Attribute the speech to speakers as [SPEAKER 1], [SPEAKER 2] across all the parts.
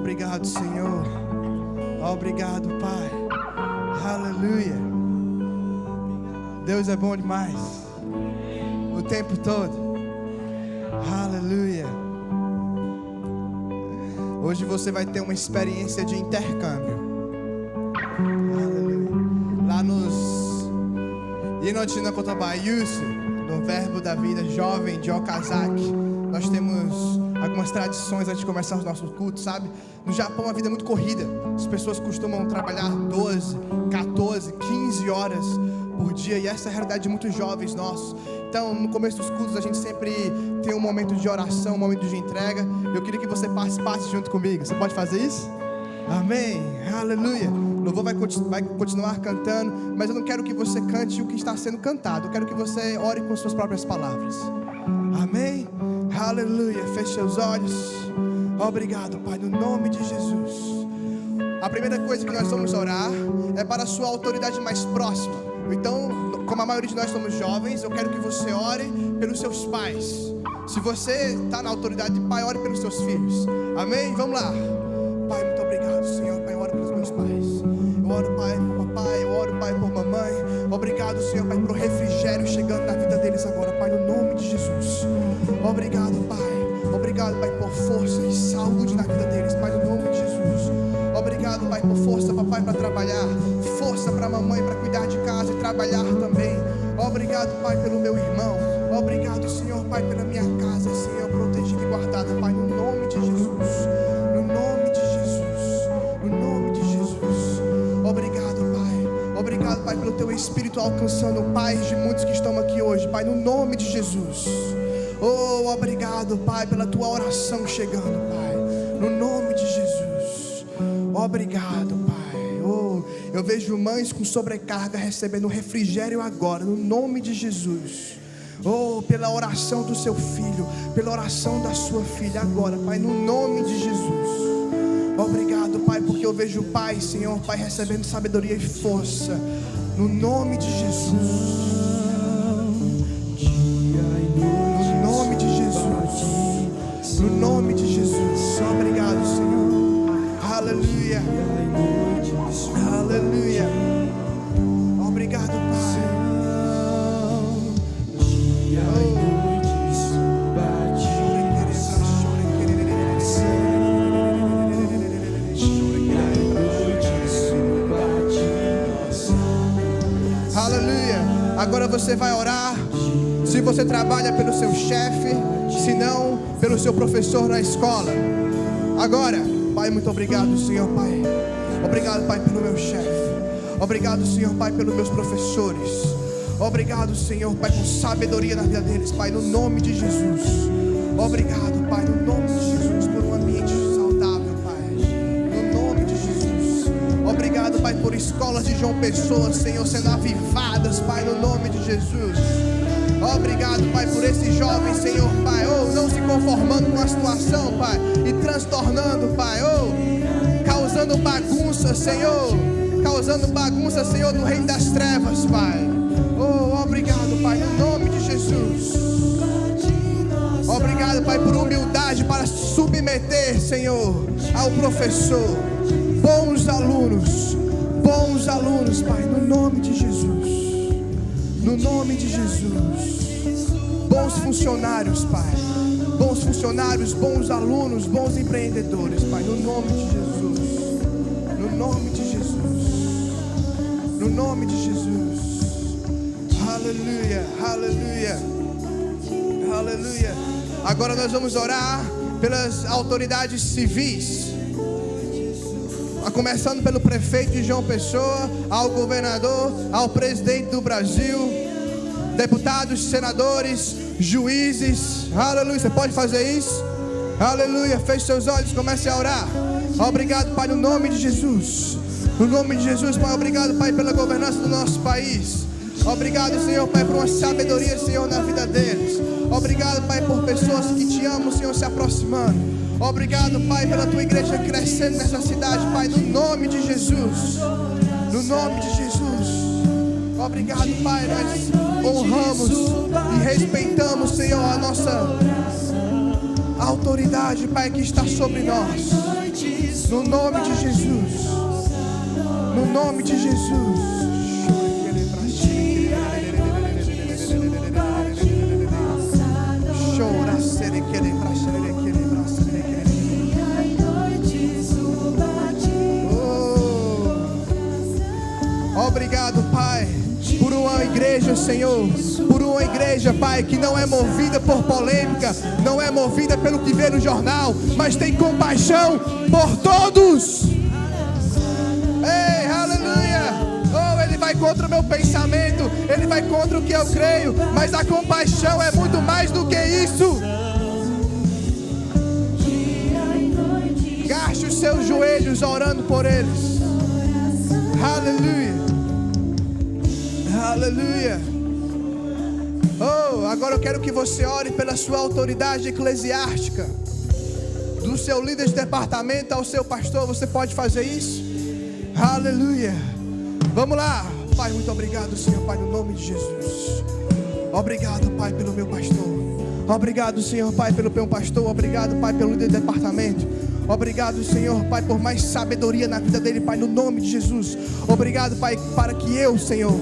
[SPEAKER 1] Obrigado, Senhor. Obrigado, Pai. Aleluia. Deus é bom demais. O tempo todo. Aleluia. Hoje você vai ter uma experiência de intercâmbio. Aleluia. Lá nos Inotina Kotabaiusu, no Verbo da Vida Jovem de Okazaki, nós temos algumas tradições antes de começar os nossos cultos, sabe? No Japão a vida é muito corrida. As pessoas costumam trabalhar 12, 14, 15 horas por dia, e essa é a realidade de muitos jovens nossos. Então, no começo dos cultos a gente sempre tem um momento de oração, um momento de entrega. Eu queria que você participasse junto comigo. Você pode fazer isso? Amém, aleluia. O louvor vai continuar cantando, mas eu não quero que você cante o que está sendo cantado. Eu quero que você ore com suas próprias palavras. Amém, aleluia. Feche seus olhos. Obrigado, Pai, no nome de Jesus. A primeira coisa que nós vamos orar é para a sua autoridade mais próxima. Então, como a maioria de nós somos jovens, eu quero que você ore pelos seus pais. Se você está na autoridade de pai, ore pelos seus filhos. Amém? Vamos lá. Pai, muito obrigado, Senhor. Pai, eu oro pelos meus pais. Eu oro, Pai, por papai. Eu oro, Pai, por mamãe. Obrigado, Senhor, Pai, por refrigério chegando na vida deles agora, Pai, no nome de Jesus. Obrigado, Pai. Obrigado, Pai, por força e saúde na vida deles, Pai, no nome de Jesus. Obrigado, Pai, por força, papai, para trabalhar. Força para a mamãe para cuidar de casa e trabalhar também. Obrigado, Pai, pelo meu irmão. Obrigado, Senhor, Pai, pela minha casa, Senhor, protegida e guardada, Pai, no nome de Jesus. No nome de Jesus. No nome de Jesus. Obrigado, Pai. Obrigado, Pai, pelo Teu Espírito alcançando pais de muitos que estão aqui hoje, Pai, no nome de Jesus. Oh, obrigado, Pai, pela Tua oração chegando, Pai, no nome de Jesus. Obrigado, Pai. Oh, eu vejo mães com sobrecarga recebendo refrigério agora, no nome de Jesus. Oh, pela oração do seu filho, pela oração da sua filha agora, Pai, no nome de Jesus. Obrigado, Pai, porque eu vejo o Pai, Senhor, Pai, recebendo sabedoria e força, no nome de Jesus. No nome de Jesus. No nome de Jesus. Obrigado, Senhor. Aleluia. Aleluia. Obrigado, Pai. Aleluia. Agora você vai orar. Se você trabalha pelo seu chefe, se não, pelo seu professor na escola. Agora, Pai, muito obrigado, Senhor, Pai. Obrigado, Pai, pelo meu chefe. Obrigado, Senhor, Pai, pelos meus professores. Obrigado, Senhor, Pai, por sabedoria na vida deles, Pai, no nome de Jesus. Obrigado, Pai, no nome de Jesus, por um ambiente saudável, Pai, no nome de Jesus. Obrigado, Pai, por escolas de João Pessoa, Senhor, sendo avivadas, Pai, no nome de Jesus. Obrigado, Pai, por esses jovens, Senhor, Pai, oh, não se conformando com a situação, Pai, e transtornando, Pai, oh, causando bagunça, Senhor, no reino das trevas, Pai. Oh, obrigado, Pai, no nome de Jesus. Obrigado, Pai, por humildade para submeter, Senhor, ao professor. Bons alunos, Pai, no nome de Jesus. No nome de Jesus. Bons funcionários, Pai. Bons funcionários, bons alunos, bons empreendedores, Pai, no nome de Jesus. No nome de Jesus. No nome de Jesus. Aleluia, aleluia, aleluia. Agora nós vamos orar pelas autoridades civis, começando pelo prefeito de João Pessoa, ao governador, ao presidente do Brasil, deputados, senadores, juízes. Aleluia, você pode fazer isso? Aleluia, feche seus olhos, comece a orar. Obrigado, Pai, no nome de Jesus. No nome de Jesus, Pai, obrigado, Pai, pela governança do nosso país. Obrigado, Senhor, Pai, por uma sabedoria, Senhor, na vida deles. Obrigado, Pai, por pessoas que te amam, Senhor, se aproximando. Obrigado, Pai, pela tua igreja crescendo nessa cidade, Pai, no nome de Jesus. No nome de Jesus. Obrigado, Pai, nós honramos e respeitamos, Senhor, a autoridade, Pai, que está sobre nós. No nome de Jesus. No nome de Jesus. Obrigado, Pai, por uma igreja, Senhor, por uma igreja, Pai, que não é movida por polêmica, não é movida pelo que vê no jornal, mas tem compaixão por todos. Ei, aleluia! Oh, ele vai contra o meu pensamento, ele vai contra o que eu creio, mas a compaixão é muito mais do que isso. Gaste os seus joelhos orando por eles. Aleluia. Aleluia. Oh, agora eu quero que você ore pela sua autoridade eclesiástica, do seu líder de departamento ao seu pastor. Você pode fazer isso? Aleluia. Vamos lá. Pai, muito obrigado, Senhor, Pai, no nome de Jesus. Obrigado, Pai, pelo meu pastor. Obrigado, Senhor, Pai, pelo meu pastor. Obrigado, Pai, pelo líder de departamento. Obrigado, Senhor, Pai, por mais sabedoria na vida dele, Pai, no nome de Jesus. Obrigado, Pai, para que eu, Senhor,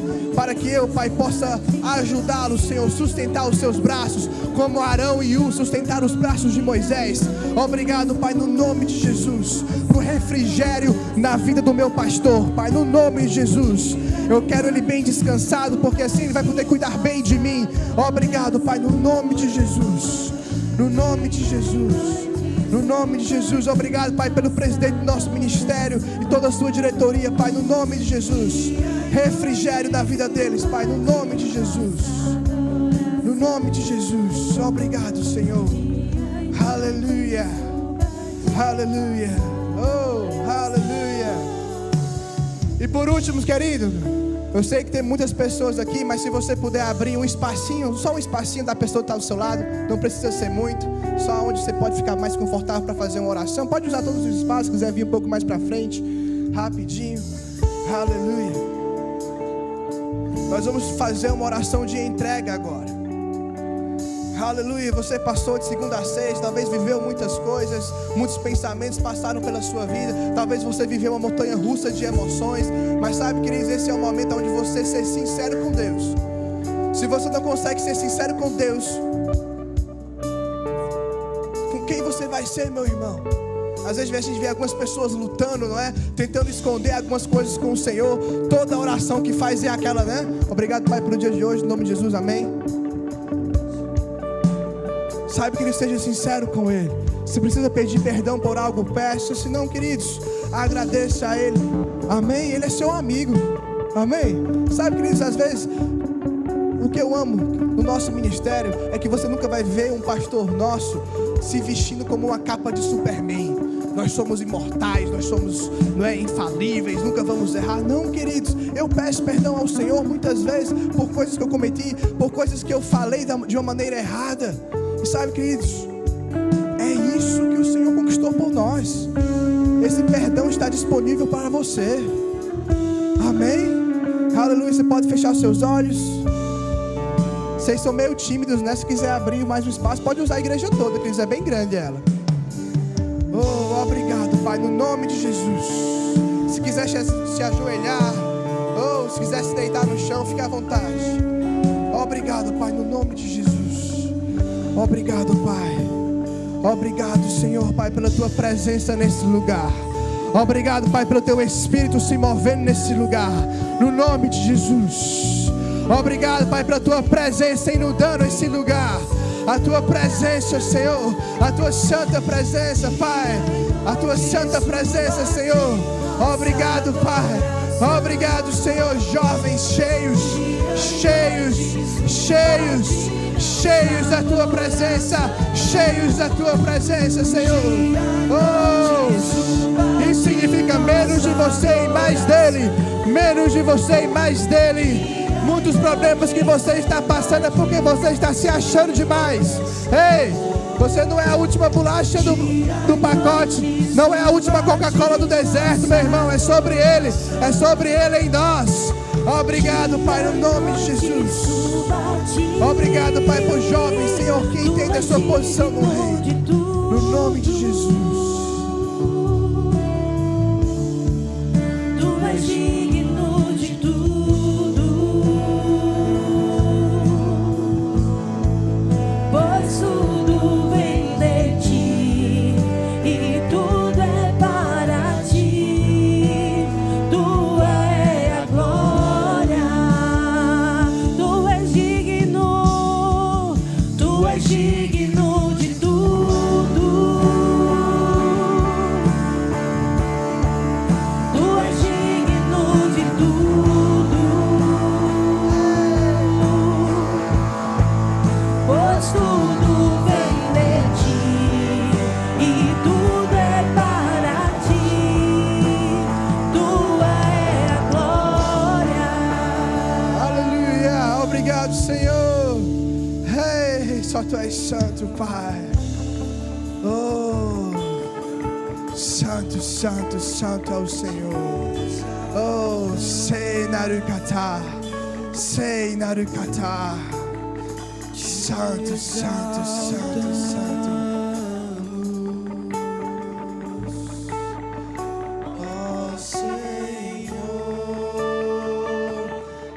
[SPEAKER 1] Pai, possa ajudá-lo, Senhor, sustentar os seus braços, como Arão e Ur sustentaram os braços de Moisés. Obrigado, Pai, no nome de Jesus, por refrigério na vida do meu pastor, Pai, no nome de Jesus. Eu quero ele bem descansado, porque assim ele vai poder cuidar bem de mim. Obrigado, Pai, no nome de Jesus. No nome de Jesus. No nome de Jesus. Obrigado, Pai, pelo presidente do nosso ministério e toda a sua diretoria, Pai, no nome de Jesus. Refrigério da vida deles, Pai, no nome de Jesus. No nome de Jesus. Obrigado, Senhor. Aleluia. Aleluia. Oh, aleluia. E por último, querido, eu sei que tem muitas pessoas aqui, mas se você puder abrir um espacinho, só um espacinho da pessoa que está do seu lado, não precisa ser muito, só onde você pode ficar mais confortável para fazer uma oração. Pode usar todos os espaços, se quiser vir um pouco mais para frente, rapidinho. Aleluia. Nós vamos fazer uma oração de entrega agora. Aleluia. Você passou de segunda a sexta, talvez viveu muitas coisas, muitos pensamentos passaram pela sua vida, talvez você viveu uma montanha russa de emoções, mas sabe, queridos, esse é o momento onde você ser sincero com Deus. Se você não consegue ser sincero com Deus, com quem você vai ser, meu irmão? Às vezes a gente vê algumas pessoas lutando, não é? Tentando esconder algumas coisas com o Senhor. Toda oração que faz é aquela, né? Obrigado, Pai, pelo dia de hoje, em nome de Jesus, amém. Sabe, que ele seja sincero com Ele. Se precisa pedir perdão por algo, peça. Se não, queridos, agradeça a Ele. Amém? Ele é seu amigo. Amém? Sabe, queridos, às vezes o que eu amo no nosso ministério é que você nunca vai ver um pastor nosso se vestindo como uma capa de Superman. Nós somos imortais, nós somos, não é, infalíveis, nunca vamos errar. Não, queridos, eu peço perdão ao Senhor muitas vezes por coisas que eu cometi, por coisas que eu falei de uma maneira errada. E sabe, queridos, é isso que o Senhor conquistou por nós. Esse perdão está disponível para você. Amém? Aleluia. Você pode fechar os seus olhos. Vocês são meio tímidos, né? Se quiser abrir mais um espaço, pode usar a igreja toda, que é bem grande ela. Oh, obrigado, Pai, no nome de Jesus. Se quiser se ajoelhar, ou se quiser se deitar no chão, fique à vontade. Obrigado, Pai, no nome de Jesus. Obrigado, Pai. Obrigado, Senhor, Pai, pela Tua presença nesse lugar. Obrigado, Pai, pelo Teu Espírito se movendo nesse lugar, no nome de Jesus. Obrigado, Pai, pela Tua presença inundando esse lugar. A Tua presença, Senhor, a Tua santa presença, Pai, a Tua santa presença, Senhor. Obrigado, Pai. Obrigado, Senhor. Jovens cheios da Tua presença, cheios da Tua presença, Senhor. Oh, isso significa menos de você e mais dele, menos de você e mais dele. Muitos problemas que você está passando é porque você está se achando demais. Ei, você não é a última bolacha do pacote, não é a última Coca-Cola do deserto, meu irmão. É sobre Ele em nós. Obrigado, Pai, no nome de Jesus. Obrigado, Pai, por jovens, Senhor, que entendem a sua posição no reino. nome de Jesus.
[SPEAKER 2] Tu és digno de tudo, pois tudo vem de ti e tudo é para ti. Tu é a glória, tu és digno, tu és digno de tudo. Tu és digno de tudo, pois tudo vem de ti e tudo é para ti. Tu é a glória.
[SPEAKER 1] Aleluia. Obrigado, Senhor. Hey, só Tu és santo, Pai. Oh, santo, santo, santo é o Senhor. Oh, sei narukata, sei narukata. Santo, santo, santo, santo. Oh, Senhor.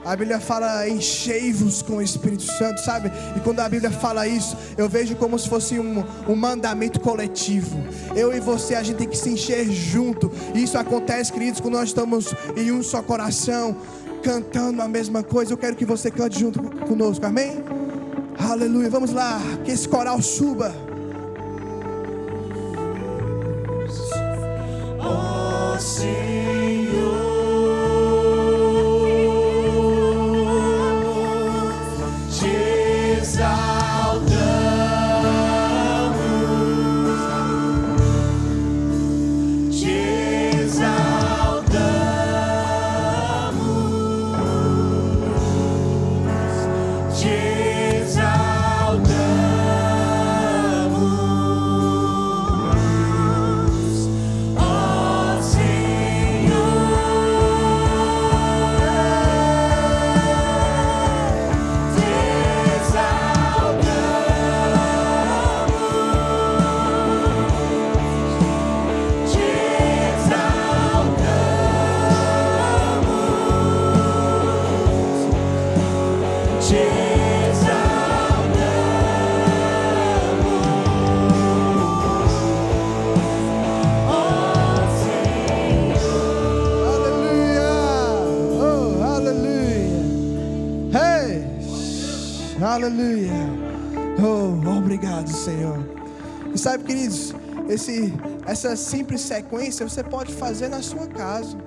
[SPEAKER 1] A Bíblia fala enchei-vos com o Espírito Santo, sabe? E quando a Bíblia fala isso, eu vejo como se fosse um mandamento coletivo. Eu e você, a gente tem que se encher junto. E isso acontece, queridos, quando nós estamos em um só coração, cantando a mesma coisa. Eu quero que você cante junto conosco, amém? Aleluia, vamos lá, que esse coral suba.
[SPEAKER 2] Ó Senhor, te exaltamos, te exaltamos, te exaltamos, ó Senhor, te exaltamos, te exaltamos, te
[SPEAKER 1] Aleluia, oh, aleluia. Hey, aleluia. Oh, obrigado, Senhor. E sabe, queridos, essa simples sequência você pode fazer na sua casa.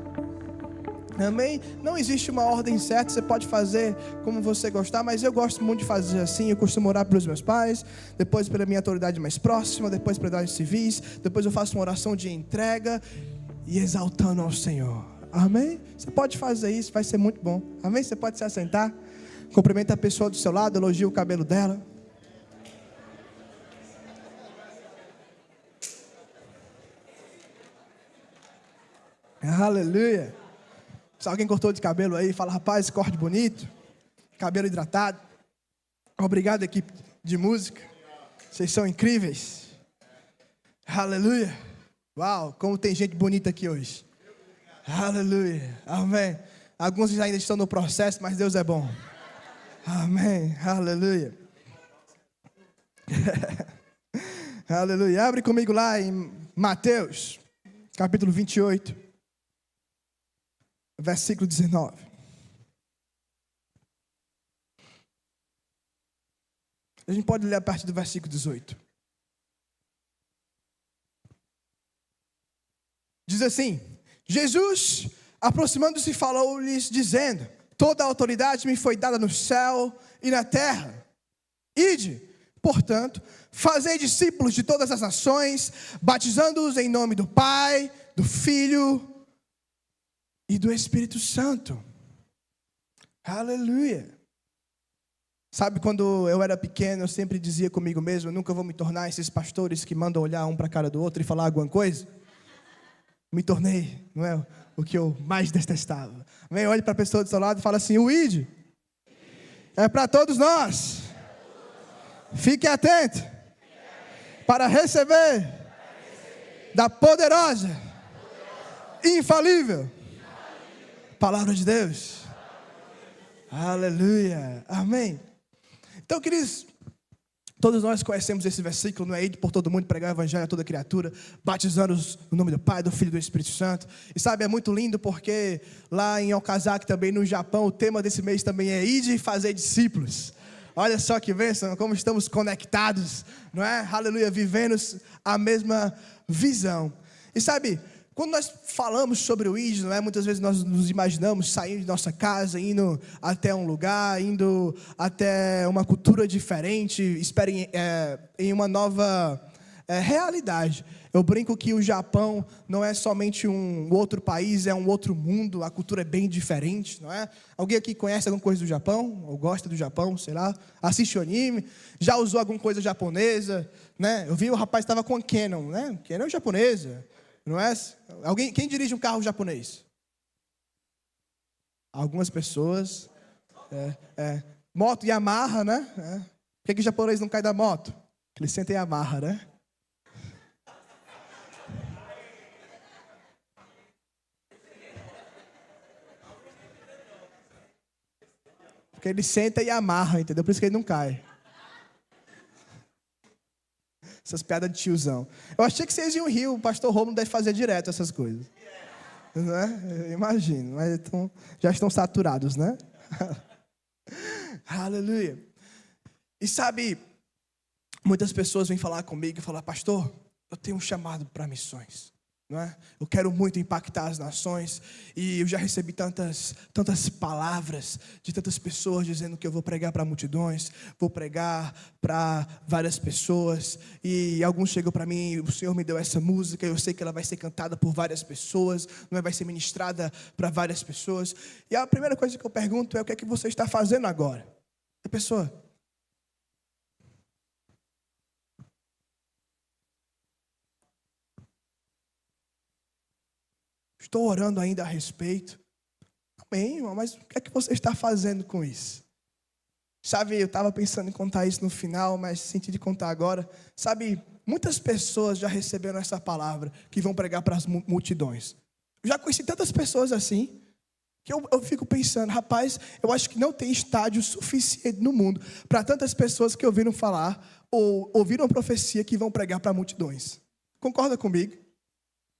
[SPEAKER 1] Amém? Não existe uma ordem certa, você pode fazer como você gostar, mas eu gosto muito de fazer assim. Eu costumo orar pelos meus pais, depois pela minha autoridade mais próxima, depois pela autoridade civis, depois eu faço uma oração de entrega e exaltando ao Senhor. Amém? Você pode fazer isso, vai ser muito bom. Amém? Você pode se assentar, cumprimenta a pessoa do seu lado, elogia o cabelo dela. Aleluia. Se alguém cortou de cabelo aí, fala, rapaz, corte bonito, cabelo hidratado. Obrigado, equipe de música. Vocês são incríveis. Aleluia. Uau, como tem gente bonita aqui hoje. Aleluia. Amém. Alguns ainda estão no processo, mas Deus é bom. Amém. Aleluia. Aleluia. Abre comigo lá em Mateus, capítulo 28. Versículo 19. A gente pode ler a partir do versículo 18. Diz assim: Jesus, aproximando-se, falou-lhes, dizendo: toda a autoridade me foi dada no céu e na terra. Ide, portanto, fazei discípulos de todas as nações, batizando-os em nome do Pai, do Filho e do Espírito Santo. Aleluia. Sabe, quando eu era pequeno, eu sempre dizia comigo mesmo: eu nunca vou me tornar esses pastores que mandam olhar um para a cara do outro e falar alguma coisa. Me tornei, não é, o que eu mais detestava. Vem, olhe para a pessoa do seu lado e fala assim: o ID é para todos nós. Fique atento. para receber da poderosa, infalível palavra de Deus. Aleluia. Amém. Então, queridos, todos nós conhecemos esse versículo, não é? Ir por todo mundo, pregar o evangelho a toda criatura, batizando-os no nome do Pai, do Filho e do Espírito Santo. E sabe, é muito lindo porque lá em Okazaki, também no Japão, o tema desse mês também é ide e fazer discípulos. Olha só que bênção, como estamos conectados, não é? Aleluia, vivendo a mesma visão. E sabe, quando nós falamos sobre o id, não é? Muitas vezes nós nos imaginamos saindo de nossa casa, indo até um lugar, indo até uma cultura diferente, em uma nova realidade. Eu brinco que o Japão não é somente um outro país, é um outro mundo, a cultura é bem diferente, não é? Alguém aqui conhece alguma coisa do Japão? Ou gosta do Japão, sei lá? Assiste o anime? Já usou alguma coisa japonesa? Né? Eu vi o rapaz estava com a Canon, né? Canon é japonesa, não é? Quem dirige um carro japonês? Algumas pessoas. Moto Yamaha, né? Por que o japonês não cai da moto? Eles sentem Yamaha, né? Porque ele senta e amarra, entendeu? Por isso que ele não cai. Essas piadas de tiozão. Eu achei que vocês iam rir, o pastor Romulo deve fazer direto essas coisas. Não é? Eu imagino, mas então, já estão saturados, né? Aleluia. E sabe, muitas pessoas vêm falar comigo e falar, pastor, eu tenho um chamado para missões. Não é? Eu quero muito impactar as nações e eu já recebi tantas palavras de tantas pessoas dizendo que eu vou pregar para multidões, vou pregar para várias pessoas e alguns chegam para mim, o Senhor me deu essa música, eu sei que ela vai ser cantada por várias pessoas, não é? Vai ser ministrada para várias pessoas e a primeira coisa que eu pergunto é o que é que você está fazendo agora? A pessoa... Estou orando ainda a respeito. Amém, irmão, mas o que é que você está fazendo com isso? Sabe, eu estava pensando em contar isso no final, mas senti de contar agora. Sabe, muitas pessoas já receberam essa palavra que vão pregar para as multidões. Eu já conheci tantas pessoas assim, que eu fico pensando, rapaz, eu acho que não tem estádio suficiente no mundo para tantas pessoas que ouviram falar ou ouviram a profecia que vão pregar para multidões. Concorda comigo?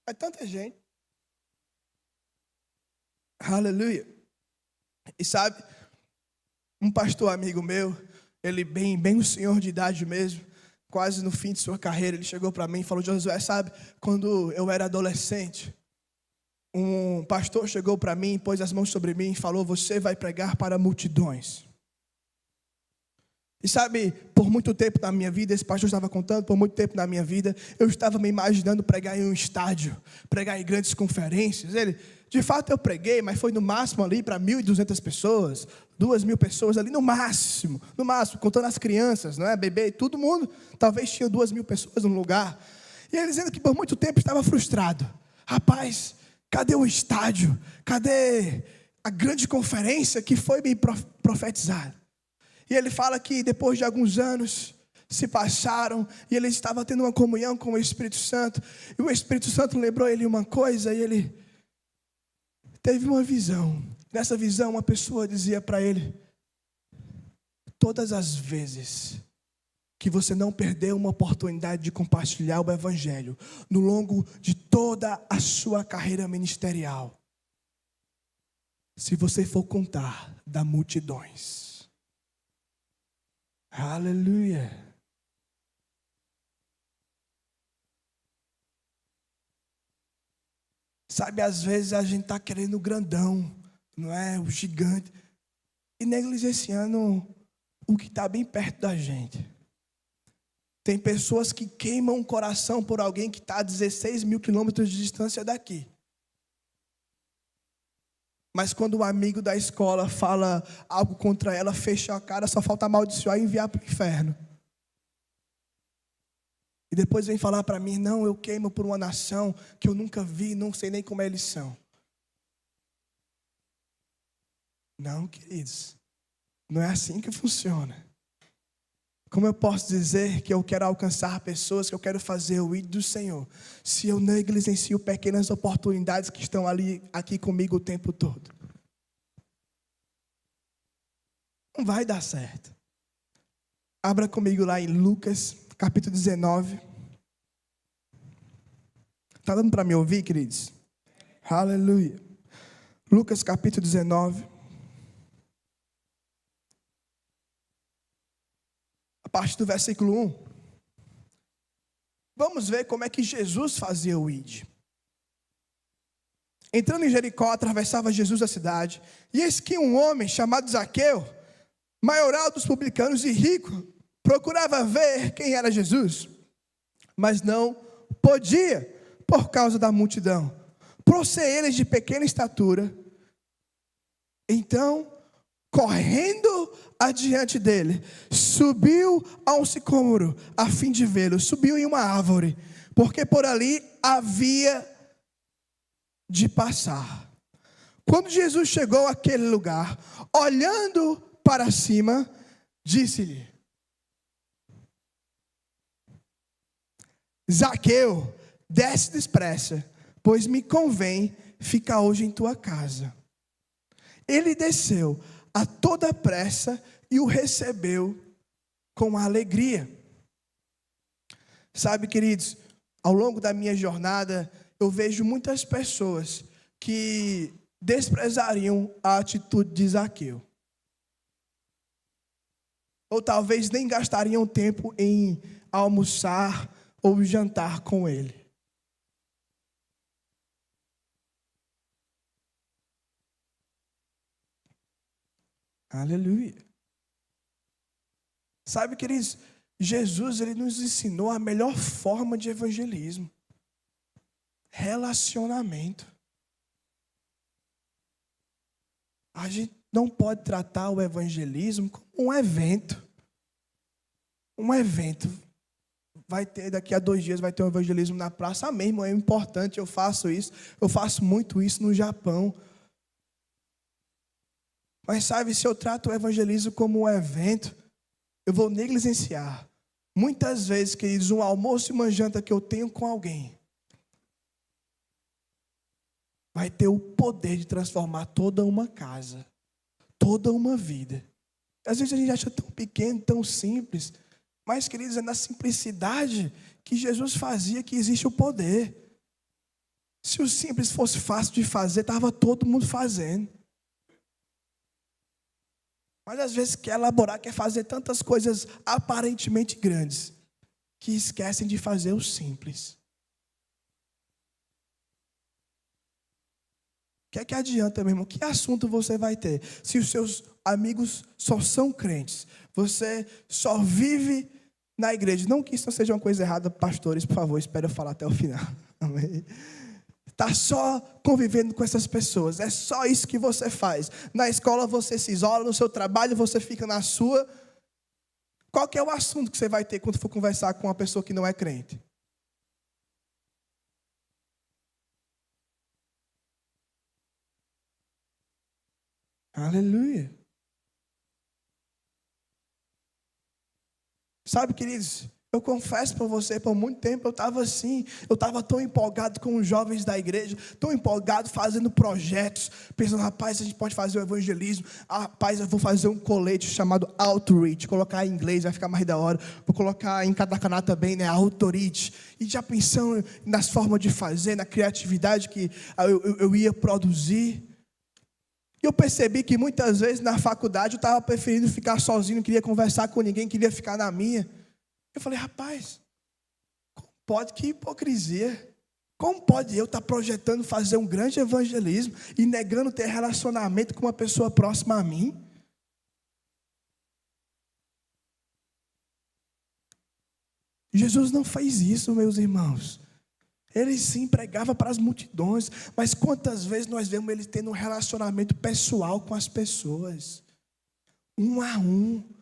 [SPEAKER 1] É tanta gente. Aleluia. E sabe, um pastor amigo meu, ele bem o senhor de idade mesmo, quase no fim de sua carreira, ele chegou para mim e falou, Josué, sabe, quando eu era adolescente, um pastor chegou para mim, pôs as mãos sobre mim e falou, você vai pregar para multidões. E sabe, por muito tempo na minha vida, esse pastor estava contando, por muito tempo na minha vida, eu estava me imaginando pregar em um estádio, pregar em grandes conferências. De fato eu preguei, mas foi no máximo ali para 1.200 pessoas, 2.000 pessoas ali, no máximo, contando as crianças, não é? Bebê, todo mundo, talvez tinha 2.000 pessoas no lugar. E ele dizendo que por muito tempo estava frustrado. Rapaz, cadê o estádio? Cadê a grande conferência que foi me profetizada? E ele fala que depois de alguns anos se passaram e ele estava tendo uma comunhão com o Espírito Santo. E o Espírito Santo lembrou ele uma coisa e ele teve uma visão. Nessa visão uma pessoa dizia para ele, todas as vezes que você não perdeu uma oportunidade de compartilhar o Evangelho no longo de toda a sua carreira ministerial, se você for contar, dá multidões. Aleluia. Sabe, às vezes a gente está querendo o grandão, não é? O gigante. E negligenciando o que está bem perto da gente. Tem pessoas que queimam o coração por alguém que está a 16.000 quilômetros de distância daqui. Mas quando o amigo da escola fala algo contra ela, fecha a cara, só falta amaldiçoar e enviar para o inferno. E depois vem falar para mim, não, eu queimo por uma nação que eu nunca vi, não sei nem como eles são. Não, queridos, não é assim que funciona. Como eu posso dizer que eu quero alcançar pessoas, que eu quero fazer o ID do Senhor, se eu negligencio pequenas oportunidades que estão aqui comigo o tempo todo? Não vai dar certo. Abra comigo lá em Lucas, capítulo 19. Está dando para me ouvir, queridos? Aleluia. Lucas, capítulo 19. A partir do versículo 1. Vamos ver como é que Jesus fazia o ID. Entrando em Jericó, atravessava Jesus a cidade. E eis que um homem chamado Zaqueu, maioral dos publicanos e rico, procurava ver quem era Jesus, mas não podia, por causa da multidão, por ser eles de pequena estatura. Então, correndo adiante dele, subiu a um sicômoro, a fim de vê-lo. Subiu em uma árvore, porque por ali havia de passar. Quando Jesus chegou àquele lugar, olhando para cima, disse-lhe: Zaqueu, desce depressa, pois me convém ficar hoje em tua casa. Ele desceu a toda pressa e o recebeu com alegria. Sabe, queridos, ao longo da minha jornada, eu vejo muitas pessoas que desprezariam a atitude de Zaqueu. Ou talvez nem gastariam tempo em almoçar ou jantar com ele. Aleluia. Sabe, queridos, Jesus, ele nos ensinou a melhor forma de evangelismo. Relacionamento. A gente não pode tratar o evangelismo como um evento. Um evento. Vai ter, daqui a 2 dias, vai ter um evangelismo na praça. Amém, irmão, é importante, eu faço isso. Eu faço muito isso no Japão. Mas sabe, se eu trato o evangelismo como um evento, eu vou negligenciar. Muitas vezes, queridos, um almoço e uma janta que eu tenho com alguém vai ter o poder de transformar toda uma casa, toda uma vida. Às vezes a gente acha tão pequeno, tão simples, mas, queridos, é na simplicidade que Jesus fazia que existe o poder. Se o simples fosse fácil de fazer, estava todo mundo fazendo. Mas às vezes quer elaborar, quer fazer tantas coisas aparentemente grandes, que esquecem de fazer o simples. O que adianta, meu irmão? Que assunto você vai ter? Se os seus amigos só são crentes, você só vive na igreja. Não que isso não seja uma coisa errada, pastores, por favor, espere eu falar até o final. Amém? Está só convivendo com essas pessoas, é só isso que você faz. Na escola você se isola, no seu trabalho você fica na sua. Qual que é o assunto que você vai ter quando for conversar com uma pessoa que não é crente? Aleluia. Sabe, queridos, eu confesso para você, por muito tempo eu estava assim, eu estava tão empolgado com os jovens da igreja, tão empolgado fazendo projetos, pensando, rapaz, a gente pode fazer o evangelismo, rapaz, eu vou fazer um colete chamado Outreach, colocar em inglês, vai ficar mais da hora, vou colocar em katakana também, né, Outreach, e já pensando nas formas de fazer, na criatividade que eu ia produzir. E eu percebi que muitas vezes na faculdade eu estava preferindo ficar sozinho, não queria conversar com ninguém, queria ficar na minha. Eu falei, rapaz, como pode, que hipocrisia. Como pode eu estar projetando fazer um grande evangelismo e negando ter relacionamento com uma pessoa próxima a mim? Jesus não fez isso, meus irmãos. Ele sim pregava para as multidões, mas quantas vezes nós vemos ele tendo um relacionamento pessoal com as pessoas, um a um.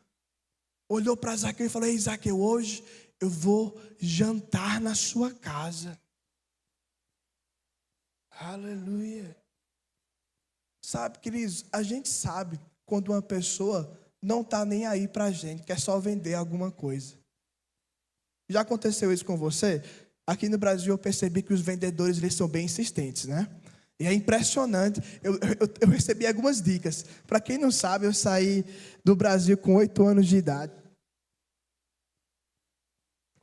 [SPEAKER 1] Olhou para Zaqueu e falou, ei Zaqueu, hoje eu vou jantar na sua casa. Aleluia. Sabe, queridos, a gente sabe quando uma pessoa não está nem aí para a gente, quer só vender alguma coisa. Já aconteceu isso com você? Aqui no Brasil eu percebi que os vendedores eles são bem insistentes, né? E é impressionante. Eu recebi algumas dicas. Para quem não sabe, eu saí do Brasil com 8 anos de idade.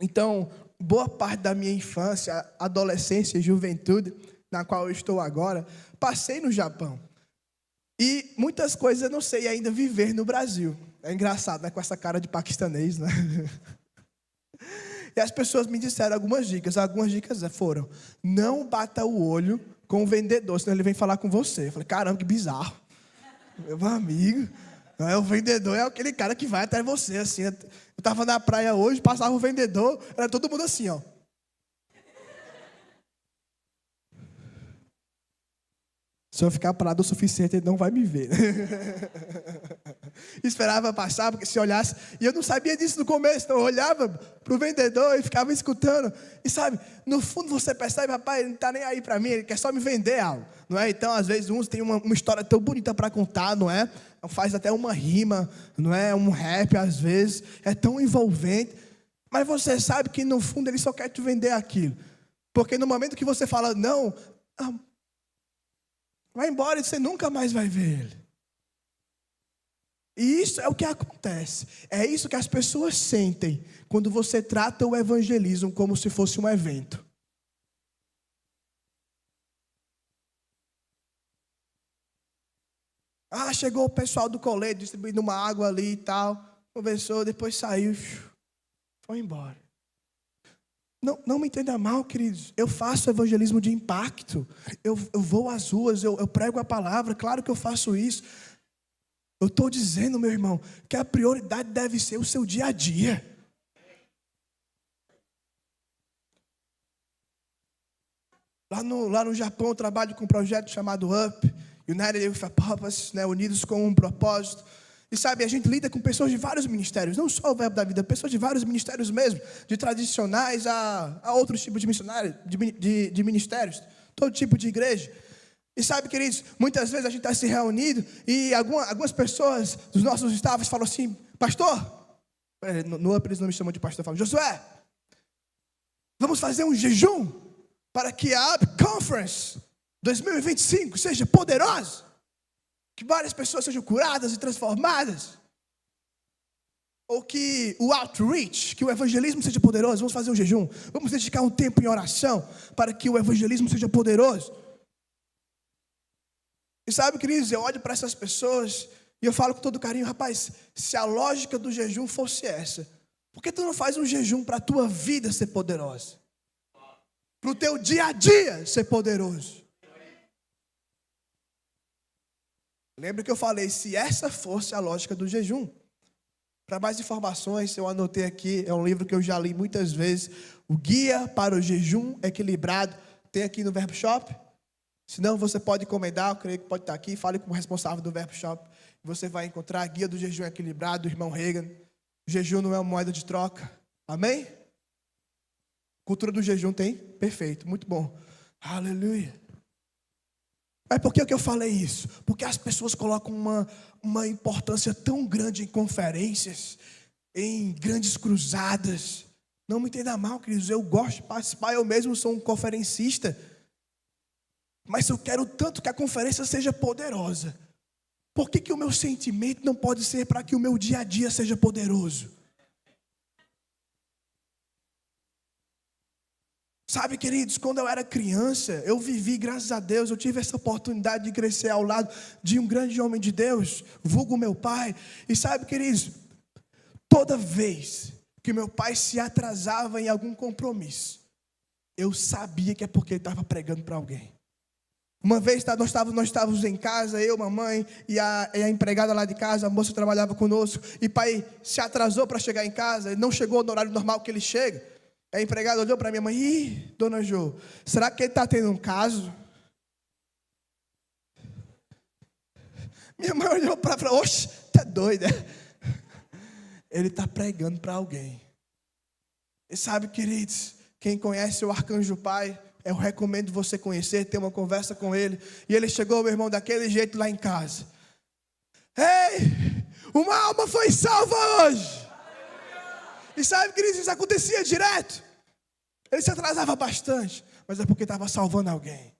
[SPEAKER 1] Então, boa parte da minha infância, adolescência e juventude, na qual eu estou agora, passei no Japão. E muitas coisas eu não sei ainda viver no Brasil. É engraçado, né? Com essa cara de paquistanês, né? E as pessoas me disseram algumas dicas. Algumas dicas foram: não bata o olho com o vendedor, senão ele vem falar com você. Eu falei, caramba, que bizarro. Meu amigo, o vendedor é aquele cara que vai até você, assim. Eu estava na praia hoje, passava o vendedor, era todo mundo assim, ó. Se eu ficar parado o suficiente, ele não vai me ver. Esperava passar, porque se olhasse... E eu não sabia disso no começo, então eu olhava para o vendedor e ficava escutando. E sabe, no fundo você percebe, rapaz, ele não está nem aí para mim, ele quer só me vender algo. Não é? Então, às vezes, uns têm uma história tão bonita para contar, não é? Faz até uma rima, não é? Um rap, às vezes. É tão envolvente. Mas você sabe que, no fundo, ele só quer te vender aquilo. Porque no momento que você fala, não... vai embora e você nunca mais vai ver ele. E isso é o que acontece. É isso que as pessoas sentem quando você trata o evangelismo como se fosse um evento. Chegou o pessoal do colégio distribuindo uma água ali e tal. Conversou, depois saiu. Foi embora. Não me entenda mal, queridos. Eu faço evangelismo de impacto. Eu vou às ruas, eu prego a palavra. Claro que eu faço isso. Eu estou dizendo, meu irmão, que a prioridade deve ser o seu dia a dia. Lá no Japão, eu trabalho com um projeto chamado UP, United with a Purpose, né, unidos com um propósito. E sabe, a gente lida com pessoas de vários ministérios, não só o Verbo da Vida, pessoas de vários ministérios mesmo, de tradicionais a outros tipos de missionários, de ministérios, todo tipo de igreja. E sabe, queridos, muitas vezes a gente está se reunindo e algumas pessoas dos nossos staffs falam assim, pastor, no UP eles não me chamam de pastor, falam, Josué, vamos fazer um jejum para que a UP Conference 2025 seja poderosa. Que várias pessoas sejam curadas e transformadas. Ou que o outreach, que o evangelismo seja poderoso. Vamos fazer um jejum. Vamos dedicar um tempo em oração para que o evangelismo seja poderoso. E sabe, queridos, eu olho para essas pessoas e eu falo com todo carinho, rapaz, se a lógica do jejum fosse essa, por que tu não faz um jejum para a tua vida ser poderosa? Para o teu dia a dia ser poderoso? Lembra que eu falei, se essa fosse a lógica do jejum. Para mais informações, eu anotei aqui, é um livro que eu já li muitas vezes, o Guia para o Jejum Equilibrado, tem aqui no Verbo Shop. Se não, você pode encomendar, eu creio que pode estar aqui, fale com o responsável do Verbo Shop. Você vai encontrar a Guia do Jejum Equilibrado, do irmão Reagan. O jejum não é uma moeda de troca. Amém? Cultura do jejum tem? Perfeito, muito bom. Aleluia. Mas por que eu falei isso? Porque as pessoas colocam uma importância tão grande em conferências, em grandes cruzadas. Não me entenda mal, queridos, eu gosto de participar, eu mesmo sou um conferencista. Mas eu quero tanto que a conferência seja poderosa. Por que o meu sentimento não pode ser para que o meu dia a dia seja poderoso? Sabe, queridos, quando eu era criança, eu vivi, graças a Deus, eu tive essa oportunidade de crescer ao lado de um grande homem de Deus, vulgo meu pai. E sabe, queridos, toda vez que meu pai se atrasava em algum compromisso, eu sabia que é porque ele estava pregando para alguém. Uma vez nós estávamos em casa, eu, mamãe e a empregada lá de casa, a moça que trabalhava conosco, e pai se atrasou para chegar em casa, ele não chegou no horário normal que ele chega. A empregada olhou para minha mãe, dona Jo, será que ele está tendo um caso? Minha mãe olhou para ela, oxe, tá doida? Ele está pregando para alguém. E sabe, queridos, quem conhece o Arcanjo Pai, eu recomendo você conhecer, ter uma conversa com ele. E ele chegou, meu irmão, daquele jeito lá em casa. Ei, Uma alma foi salva hoje. E sabe, queridos, isso acontecia direto. Ele se atrasava bastante, mas é porque estava salvando alguém.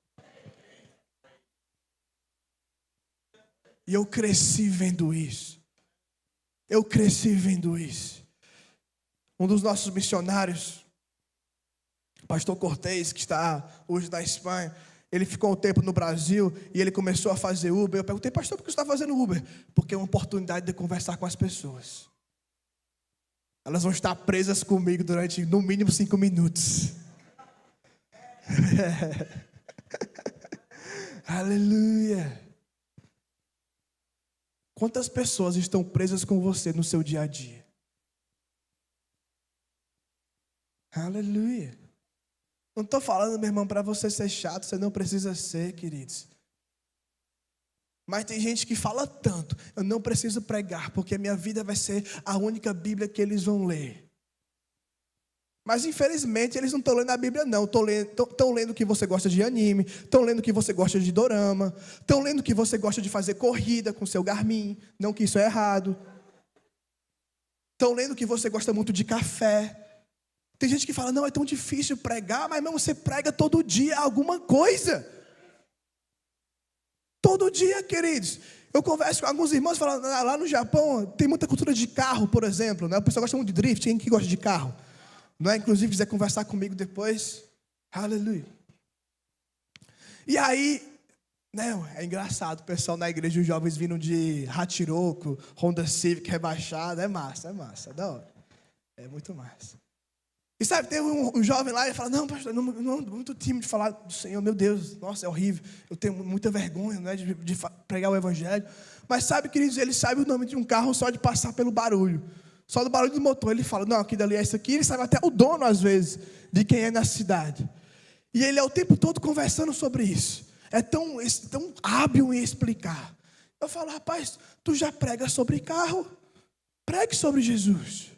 [SPEAKER 1] E eu cresci vendo isso. Eu cresci vendo isso. Um dos nossos missionários, pastor Cortez, que está hoje na Espanha, ele ficou um tempo no Brasil e ele começou a fazer Uber. Eu perguntei, pastor, por que você está fazendo Uber? Porque é uma oportunidade de conversar com as pessoas. Elas vão estar presas comigo durante, no mínimo, 5 minutos. Aleluia. Quantas pessoas estão presas com você no seu dia a dia? Aleluia. Não estou falando, meu irmão, para você ser chato, você não precisa ser, queridos. Mas tem gente que fala tanto, eu não preciso pregar, porque a minha vida vai ser a única Bíblia que eles vão ler. Mas infelizmente eles não estão lendo a Bíblia não, estão lendo que você gosta de anime, estão lendo que você gosta de dorama, estão lendo que você gosta de fazer corrida com seu Garmin, não que isso é errado. Estão lendo que você gosta muito de café. Tem gente que fala, não, é tão difícil pregar, mas mesmo você prega todo dia alguma coisa. Todo dia, queridos. Eu converso com alguns irmãos falando, lá no Japão tem muita cultura de carro, por exemplo, né? O pessoal gosta muito de drift, quem que gosta de carro? Não é? Inclusive, quiser conversar comigo depois. Aleluia. E aí, né, é engraçado, o pessoal na igreja, os jovens vindo de Hatiroco, Honda Civic rebaixada, é massa, é da hora. É muito massa. E sabe, tem um jovem lá e fala, não, pastor, não, muito tímido de falar do Senhor, meu Deus, nossa, é horrível, eu tenho muita vergonha, né, de pregar o evangelho. Mas sabe, queridos, ele sabe o nome de um carro só de passar pelo barulho. Só do barulho do motor, ele fala, não, aqui dali é isso aqui, ele sabe até o dono, às vezes, de quem é na cidade. E ele é o tempo todo conversando sobre isso. É tão hábil em explicar. Eu falo, rapaz, tu já prega sobre carro? Pregue sobre Jesus.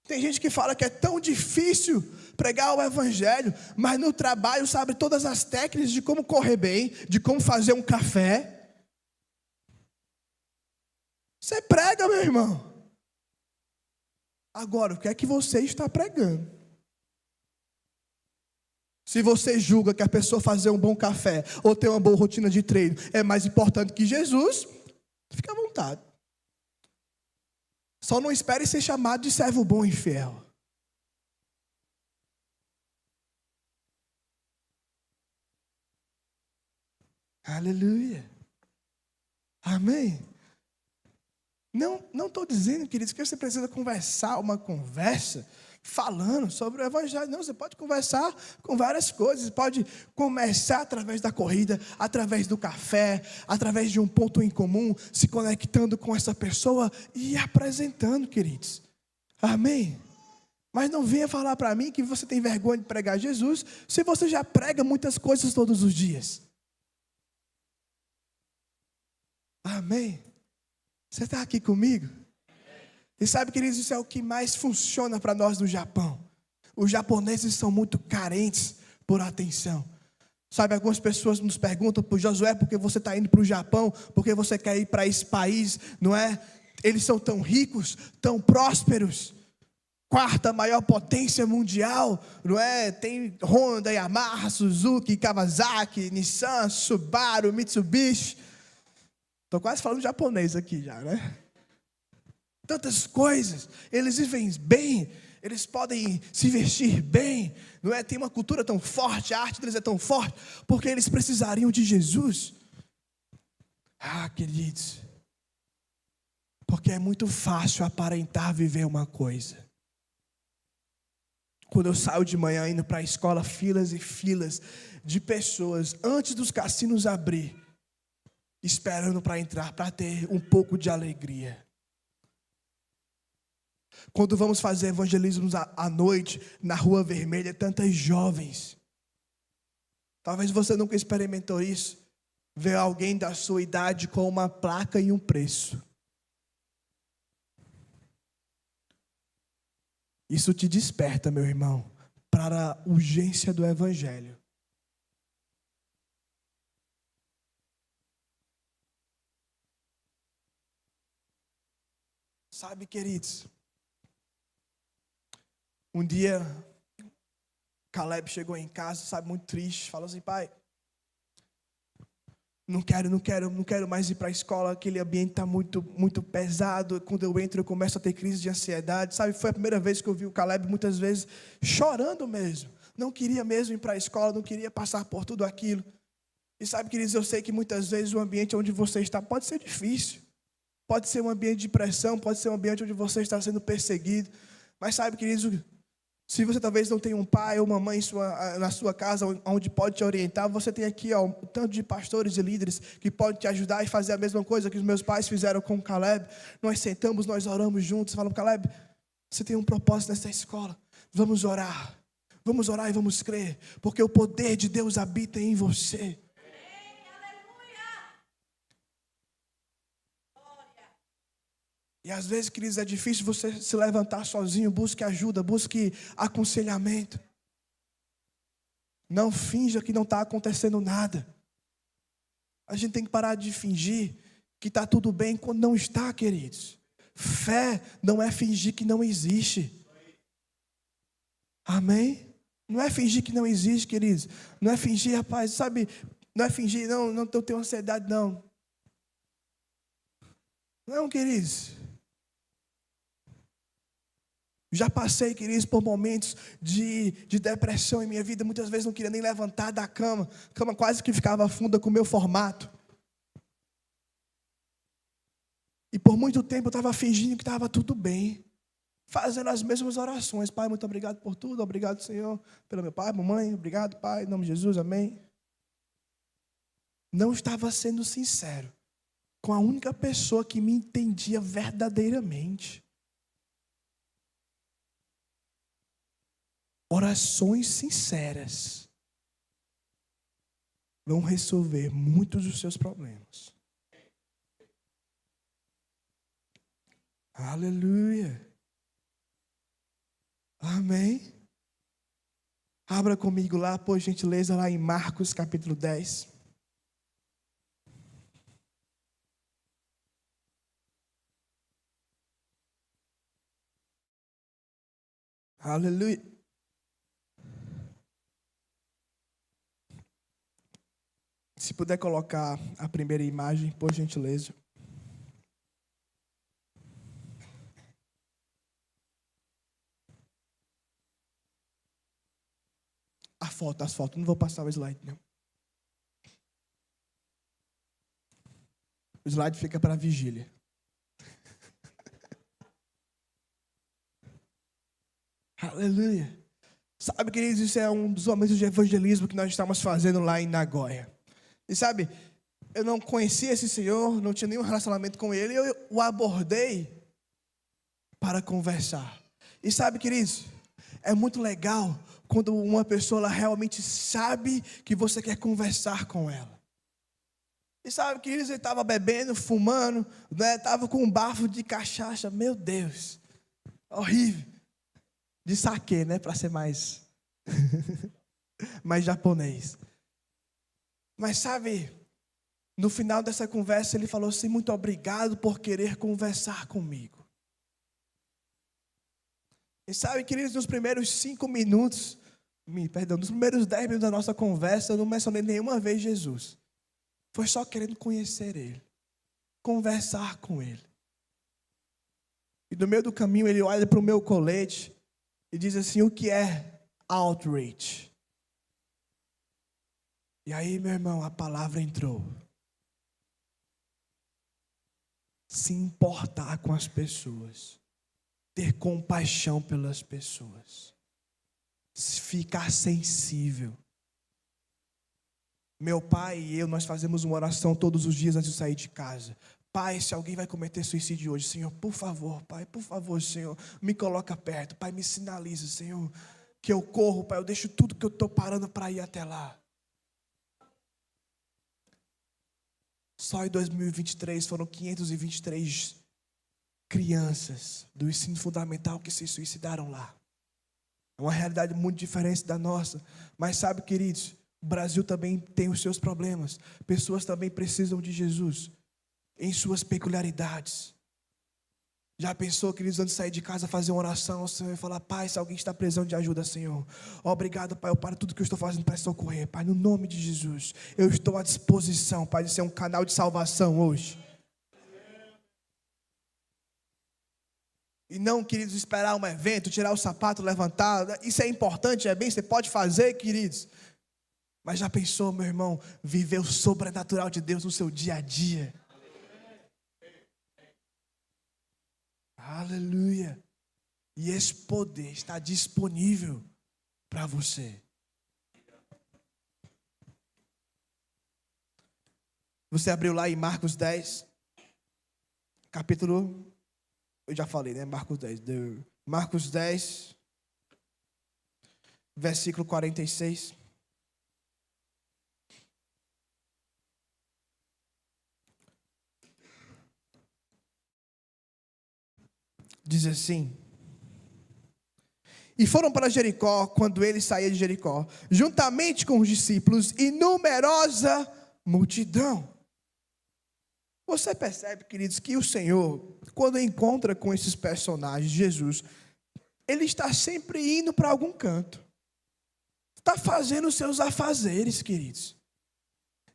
[SPEAKER 1] Tem gente que fala que é tão difícil pregar o evangelho, mas no trabalho sabe todas as técnicas de como correr bem, de como fazer um café. Você prega, meu irmão. Agora, o que é que você está pregando? Se você julga que a pessoa fazer um bom café ou ter uma boa rotina de treino é mais importante que Jesus, fica à vontade. Só não espere ser chamado de servo bom e fiel. Aleluia. Amém. Não estou dizendo, queridos, que você precisa conversar uma conversa falando sobre o evangelho. Não, você pode conversar com várias coisas. Você pode começar através da corrida, através do café, através de um ponto em comum, se conectando com essa pessoa e apresentando, queridos. Amém? Mas não venha falar para mim que você tem vergonha de pregar Jesus, se você já prega muitas coisas todos os dias. Amém? Você está aqui comigo? E sabe, queridos, isso é o que mais funciona para nós no Japão. Os japoneses são muito carentes por atenção. Sabe, algumas pessoas nos perguntam, por Josué, por que você está indo para o Japão? Por que você quer ir para esse país, não é? Eles são tão ricos, tão prósperos. 4ª maior potência mundial, não é? Tem Honda, Yamaha, Suzuki, Kawasaki, Nissan, Subaru, Mitsubishi. Estou quase falando japonês aqui já, né? Tantas coisas, eles vivem bem, eles podem se vestir bem, não é? Tem uma cultura tão forte, a arte deles é tão forte, porque eles precisariam de Jesus. Ah, queridos, porque é muito fácil aparentar viver uma coisa. Quando eu saio de manhã indo para a escola, filas e filas de pessoas, antes dos cassinos abrir, esperando para entrar, para ter um pouco de alegria. Quando vamos fazer evangelismos à noite, na Rua Vermelha, tantas jovens. Talvez você nunca experimentou isso. Ver alguém da sua idade com uma placa e um preço. Isso te desperta, meu irmão, para a urgência do evangelho. Sabe, queridos, um dia Caleb chegou em casa, sabe, muito triste, falou assim: pai, não quero mais ir para a escola, aquele ambiente está muito pesado, quando eu entro eu começo a ter crise de ansiedade, sabe, foi a primeira vez que eu vi o Caleb muitas vezes chorando mesmo, não queria mesmo ir para a escola, não queria passar por tudo aquilo. E sabe, queridos, eu sei que muitas vezes o ambiente onde você está pode ser difícil, pode ser um ambiente de pressão, pode ser um ambiente onde você está sendo perseguido, mas sabe, queridos, se você talvez não tenha um pai ou uma mãe na sua casa onde pode te orientar, você tem aqui um tanto de pastores e líderes que podem te ajudar e fazer a mesma coisa que os meus pais fizeram com o Caleb. Nós sentamos, nós oramos juntos, falamos: Caleb, você tem um propósito nessa escola, vamos orar e vamos crer, porque o poder de Deus habita em você. E às vezes, queridos, é difícil você se levantar sozinho. Busque ajuda, busque aconselhamento. Não finja que não está acontecendo nada. A gente tem que parar de fingir que está tudo bem quando não está, queridos. Fé não é fingir que não existe. Amém? Não é fingir que não existe, queridos. Não é fingir, rapaz, sabe? Não é fingir, não eu tenho ansiedade, não. Não, queridos. Já passei, queridos, por momentos de depressão em minha vida. Muitas vezes não queria nem levantar da cama. A cama quase que ficava afunda com o meu formato. E por muito tempo eu estava fingindo que estava tudo bem. Fazendo as mesmas orações. Pai, muito obrigado por tudo. Obrigado, Senhor, pelo meu pai, mamãe. Obrigado, Pai, em nome de Jesus, amém. Não estava sendo sincero com a única pessoa que me entendia verdadeiramente. Orações sinceras vão resolver muitos dos seus problemas. Aleluia. Amém. Abra comigo lá, por gentileza, lá em Marcos capítulo 10. Aleluia. Se puder colocar a primeira imagem, por gentileza. As fotos. Não vou passar o slide, não. O slide fica para a vigília. Aleluia. Sabe, queridos, isso é um dos momentos de evangelismo que nós estamos fazendo lá em Nagoya. E sabe, eu não conhecia esse senhor, não tinha nenhum relacionamento com ele, eu o abordei para conversar. E sabe, queridos, é muito legal quando uma pessoa ela realmente sabe que você quer conversar com ela. E sabe, queridos, ele estava bebendo, fumando, né? Estava com um bafo de cachaça, meu Deus, horrível. De saquê, né, para ser mais japonês. Mas sabe, no final dessa conversa ele falou assim: muito obrigado por querer conversar comigo. E sabe, queridos, nos primeiros 5 minutos, nos primeiros 10 minutos da nossa conversa, eu não mencionei nenhuma vez Jesus. Foi só querendo conhecer ele, conversar com ele. E no meio do caminho ele olha para o meu colete e diz assim: o que é outreach? E aí, meu irmão, a palavra entrou. Se importar com as pessoas. Ter compaixão pelas pessoas. Ficar sensível. Meu pai e eu, nós fazemos uma oração todos os dias antes de sair de casa. Pai, se alguém vai cometer suicídio hoje, Senhor, por favor, Pai, por favor, Senhor, me coloca perto. Pai, me sinaliza, Senhor, que eu corro, Pai, eu deixo tudo que eu estou parando para ir até lá. Só em 2023 foram 523 crianças do ensino fundamental que se suicidaram lá. É uma realidade muito diferente da nossa. Mas sabe, queridos, o Brasil também tem os seus problemas. Pessoas também precisam de Jesus em suas peculiaridades. Já pensou, queridos, antes de sair de casa, fazer uma oração ao Senhor e falar: Pai, se alguém está precisando de ajuda, Senhor, obrigado, Pai, eu paro tudo que eu estou fazendo para socorrer, Pai, no nome de Jesus, eu estou à disposição, Pai, de ser um canal de salvação hoje. E não, queridos, esperar um evento, tirar o sapato, levantar, isso é importante, é bem, você pode fazer, queridos. Mas já pensou, meu irmão, viver o sobrenatural de Deus no seu dia a dia? Aleluia. E esse poder está disponível para você. Você abriu lá em Marcos 10, capítulo, eu já falei, né? Marcos 10. Marcos 10, versículo 46. Diz assim: e foram para Jericó, quando ele saía de Jericó, juntamente com os discípulos e numerosa multidão. Você percebe, queridos, que o Senhor, quando encontra com esses personagens, Jesus, ele está sempre indo para algum canto. Está fazendo os seus afazeres, queridos.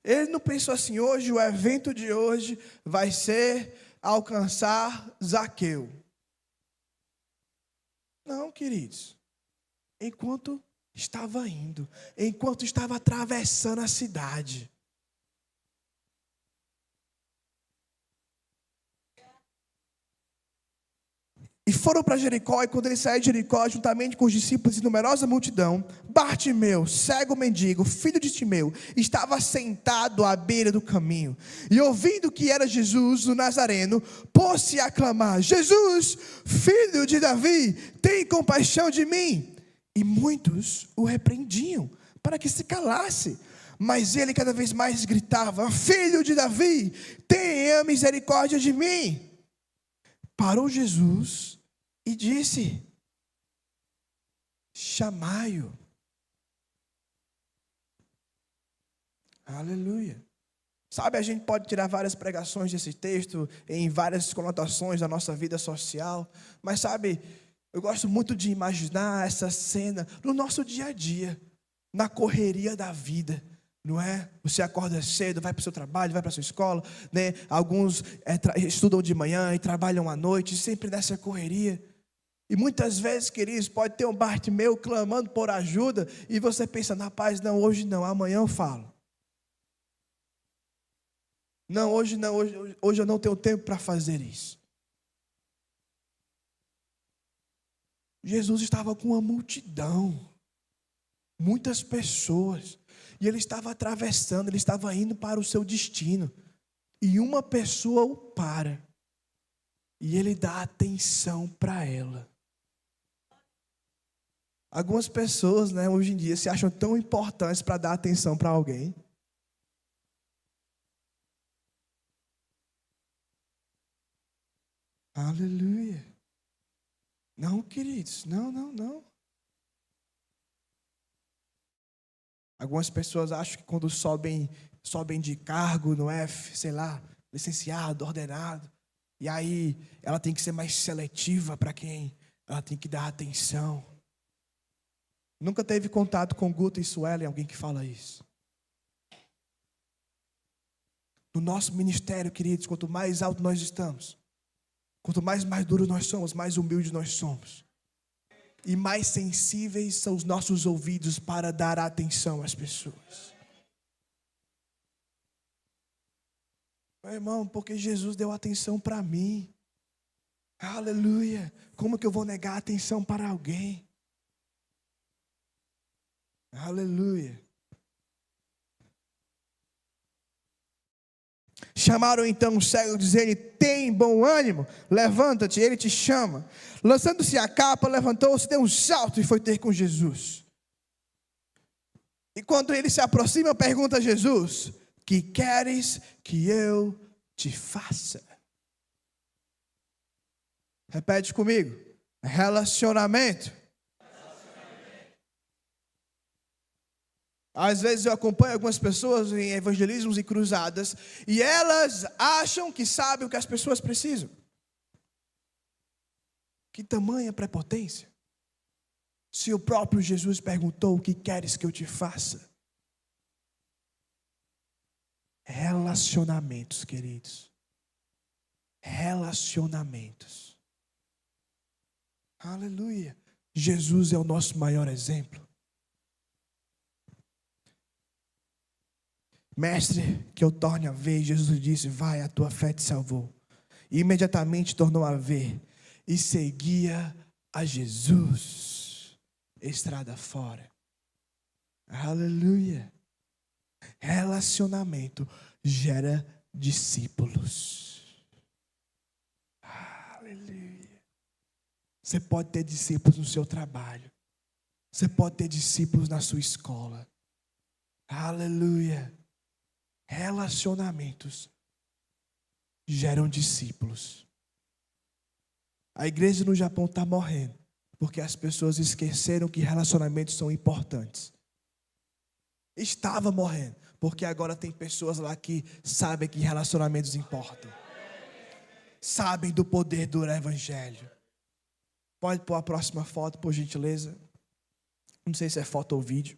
[SPEAKER 1] Ele não pensou assim: hoje, o evento de hoje vai ser alcançar Zaqueu. Não, queridos. Enquanto estava indo, enquanto estava atravessando a cidade, e foram para Jericó, e quando ele saiu de Jericó, juntamente com os discípulos e numerosa multidão, Bartimeu, cego mendigo, filho de Timeu, estava sentado à beira do caminho. E ouvindo que era Jesus, o Nazareno, pôs-se a clamar: Jesus, filho de Davi, tem compaixão de mim. E muitos o repreendiam, para que se calasse. Mas ele cada vez mais gritava: Filho de Davi, tenha misericórdia de mim. Parou Jesus e disse: chamai-o. Aleluia. Sabe, a gente pode tirar várias pregações desse texto em várias conotações da nossa vida social, mas sabe, eu gosto muito de imaginar essa cena no nosso dia a dia, na correria da vida. Não é? Você acorda cedo, vai para o seu trabalho, vai para a sua escola, né? Alguns estudam de manhã e trabalham à noite, sempre nessa correria. E muitas vezes, queridos, pode ter um Bartimeu clamando por ajuda, e você pensa: rapaz, não, hoje não, amanhã eu falo. Não, hoje não, hoje eu não tenho tempo para fazer isso. Jesus estava com uma multidão, muitas pessoas. E ele estava atravessando, ele estava indo para o seu destino. E uma pessoa o para. E ele dá atenção para ela. Algumas pessoas, né, hoje em dia se acham tão importantes para dar atenção para alguém. Aleluia. Não, queridos, não. Algumas pessoas acham que quando sobem de cargo, não é, sei lá, licenciado, ordenado, e aí ela tem que ser mais seletiva para quem ela tem que dar atenção. Nunca teve contato com Guto e Suelen, alguém que fala isso. No nosso ministério, queridos, quanto mais alto nós estamos, quanto mais duros nós somos, mais humildes nós somos. E mais sensíveis são os nossos ouvidos para dar atenção às pessoas. Meu irmão, porque Jesus deu atenção para mim. Aleluia. Como que eu vou negar atenção para alguém? Aleluia. Chamaram então o cego, dizendo: tem bom ânimo, levanta-te, ele te chama. Lançando-se a capa, levantou-se, deu um salto e foi ter com Jesus. E quando ele se aproxima, pergunta a Jesus: que queres que eu te faça? Repete comigo: relacionamento. Às vezes eu acompanho algumas pessoas em evangelismos e cruzadas, e elas acham que sabem o que as pessoas precisam. Que tamanha prepotência. Se o próprio Jesus perguntou: o que queres que eu te faça? Relacionamentos, queridos. Relacionamentos. Aleluia. Jesus é o nosso maior exemplo. Mestre, que eu torne a ver. Jesus disse: vai, a tua fé te salvou. E imediatamente tornou a ver e seguia a Jesus estrada fora. Aleluia. Relacionamento gera discípulos. Aleluia. Você pode ter discípulos no seu trabalho. Você pode ter discípulos na sua escola. Aleluia. Relacionamentos geram discípulos. A igreja no Japão está morrendo porque as pessoas esqueceram que relacionamentos são importantes. Estava morrendo porque agora tem pessoas lá que sabem que relacionamentos importam. Sabem do poder do evangelho. Pode pôr a próxima foto, por gentileza. Não sei se é foto ou vídeo.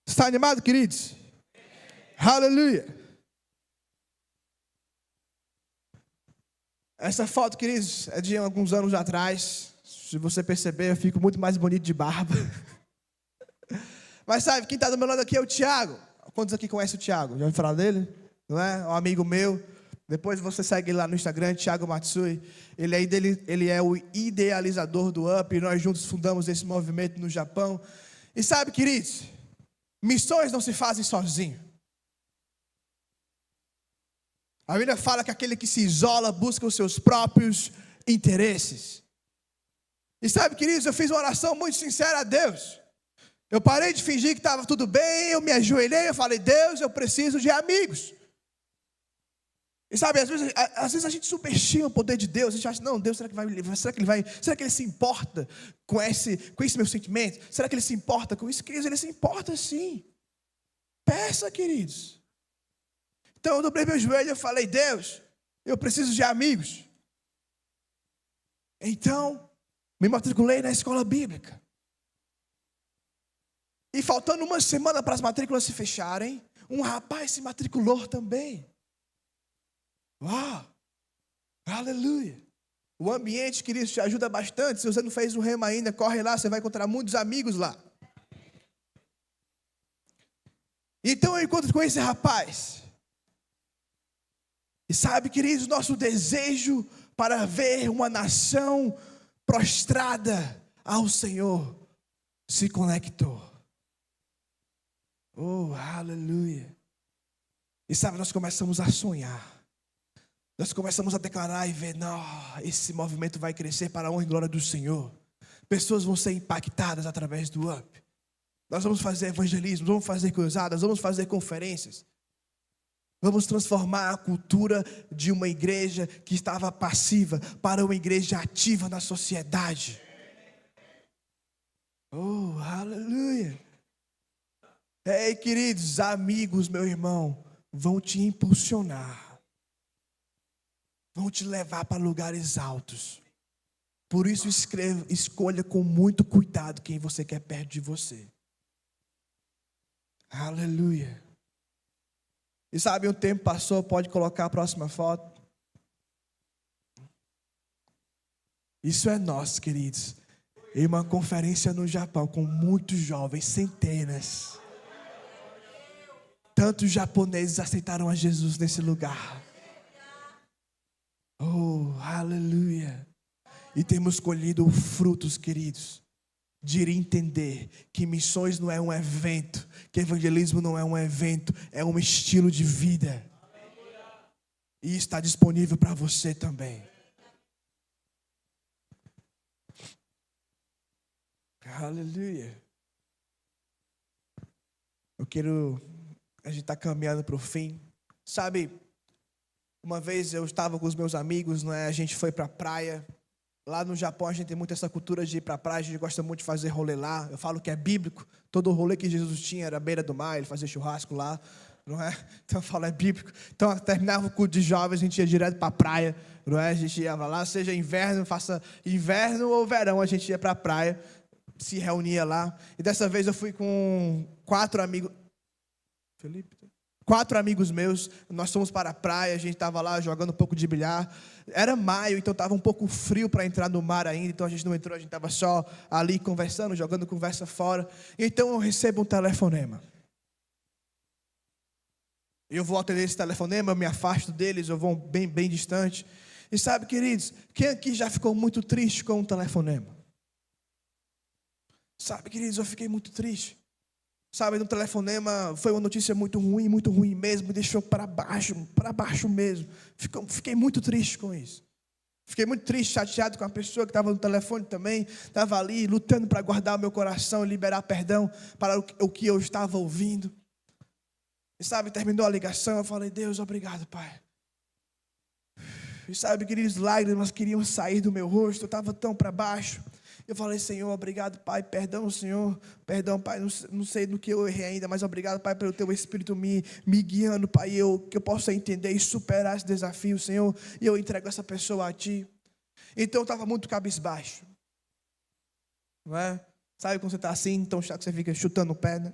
[SPEAKER 1] Está animado, queridos? Aleluia. Essa foto, queridos, é de alguns anos atrás. Se você perceber, eu fico muito mais bonito de barba. Mas sabe, quem está do meu lado aqui é o Tiago. Quantos aqui conhecem o Tiago? Já ouviu falar dele? Não é? Um amigo meu. Depois você segue ele lá no Instagram, Thiago Matsui. Ele é o idealizador do UP. E nós juntos fundamos esse movimento no Japão. E sabe, queridos, missões não se fazem sozinho. A Bíblia fala que aquele que se isola busca os seus próprios interesses. E sabe, queridos, eu fiz uma oração muito sincera a Deus. Eu parei de fingir que estava tudo bem, eu me ajoelhei, eu falei: Deus, eu preciso de amigos. E sabe, às vezes a gente subestima o poder de Deus. A gente acha: não, Deus, será que ele se importa com esse meu sentimento? Será que ele se importa com isso? Queridos, ele se importa sim. Peça, queridos. Então eu dobrei meu joelho e eu falei: Deus, eu preciso de amigos. Então, me matriculei na escola bíblica. E faltando uma semana para as matrículas se fecharem, um rapaz se matriculou também. Uau! Aleluia! O ambiente, queridos, te ajuda bastante. Se você não fez o rema ainda, corre lá, você vai encontrar muitos amigos lá. Então eu encontro com esse rapaz. E sabe, queridos, nosso desejo para ver uma nação prostrada ao Senhor se conectou. Oh, aleluia! E sabe, nós começamos a sonhar. Nós começamos a declarar e ver: não, esse movimento vai crescer para a honra e glória do Senhor. Pessoas vão ser impactadas através do UP. Nós vamos fazer evangelismo, vamos fazer cruzadas, vamos fazer conferências. Vamos transformar a cultura de uma igreja que estava passiva para uma igreja ativa na sociedade. Oh, aleluia! Ei, queridos, amigos, meu irmão, vão te impulsionar. Vão te levar para lugares altos. Por isso escolha com muito cuidado quem você quer perto de você. Aleluia! E sabe, um tempo passou, pode colocar a próxima foto. Isso é nós, queridos. Em uma conferência no Japão com muitos jovens, centenas. Tantos japoneses aceitaram a Jesus nesse lugar. Oh, aleluia. E temos colhido frutos, queridos, de entender que missões não é um evento, que evangelismo não é um evento, é um estilo de vida. E está disponível para você também. Aleluia. A gente está caminhando para o fim. Sabe, uma vez eu estava com os meus amigos, não é? A gente foi para a praia. Lá no Japão a gente tem muito essa cultura de ir para a praia, a gente gosta muito de fazer rolê lá. Eu falo que é bíblico, todo o rolê que Jesus tinha era à beira do mar, ele fazia churrasco lá. não é? Então eu falo, é bíblico. Então terminava o culto de jovens, a gente ia direto para a praia, não é? A gente ia lá, seja inverno, faça inverno ou verão, a gente ia para a praia, se reunia lá. E dessa vez eu fui com 4 amigos. Felipe? 4 amigos meus, nós fomos para a praia, a gente estava lá jogando um pouco de bilhar. Era maio, então estava um pouco frio para entrar no mar ainda, então a gente não entrou, a gente estava só ali conversando, jogando conversa fora. Então eu recebo um telefonema. Eu vou atender esse telefonema, eu me afasto deles, eu vou bem distante. E sabe, queridos, quem aqui já ficou muito triste com um telefonema? Sabe, queridos, eu fiquei muito triste. Sabe, no telefonema foi uma notícia muito ruim mesmo, me deixou para baixo mesmo. Fiquei muito triste com isso. Fiquei muito triste, chateado com a pessoa que estava no telefone também, estava ali lutando para guardar o meu coração e liberar perdão para o que eu estava ouvindo. E sabe, terminou a ligação, eu falei, Deus, obrigado, Pai. E sabe, queridos, lágrimas queriam sair do meu rosto, eu estava tão para baixo. Eu falei, Senhor, obrigado, Pai, perdão, Senhor, perdão, Pai, não sei do que eu errei ainda, mas obrigado, Pai, pelo Teu Espírito me guiando, Pai, que eu possa entender e superar esse desafio, Senhor, e eu entrego essa pessoa a Ti. Então eu estava muito cabisbaixo, não é? Sabe quando você está assim, tão chato que você fica chutando o pé, né?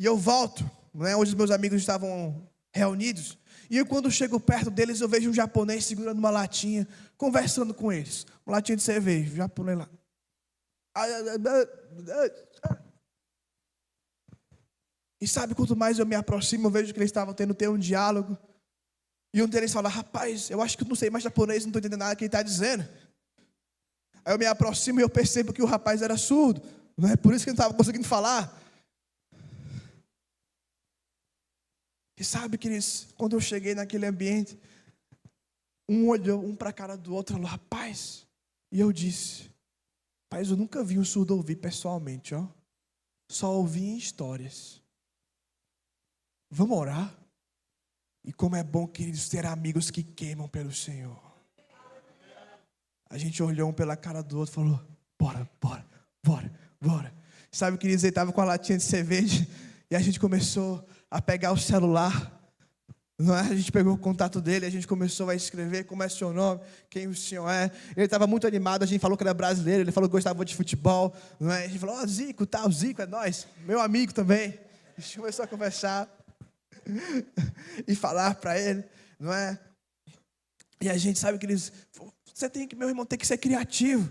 [SPEAKER 1] E eu volto, não é? Onde os meus amigos estavam reunidos. E eu, quando chego perto deles, eu vejo um japonês segurando uma latinha, conversando com eles. Uma latinha de cerveja, o japonês lá. E sabe, quanto mais eu me aproximo, eu vejo que eles estavam tendo um diálogo. E um deles fala, rapaz, eu acho que eu não sei mais japonês, não estou entendendo nada que ele está dizendo. Aí eu me aproximo e eu percebo que o rapaz era surdo. Não é por isso que ele não estava conseguindo falar. E sabe, queridos, quando eu cheguei naquele ambiente, um olhou um para a cara do outro e falou, rapaz, e eu disse, rapaz, eu nunca vi um surdo ouvir pessoalmente, ó. Só ouvi em histórias. Vamos orar? E como é bom, queridos, ter amigos que queimam pelo Senhor. A gente olhou um pela cara do outro e falou, bora. Sabe, queridos, ele estava com a latinha de cerveja e a gente começou a pegar o celular, não é? A gente pegou o contato dele, a gente começou a escrever como é seu nome, quem o senhor é. Ele estava muito animado, a gente falou que era brasileiro, ele falou que gostava de futebol, não é? A gente falou, Zico, tá, o Zico é nós, meu amigo também. A gente começou a conversar e falar para ele, não é? E a gente sabe que eles, meu irmão, tem que ser criativo.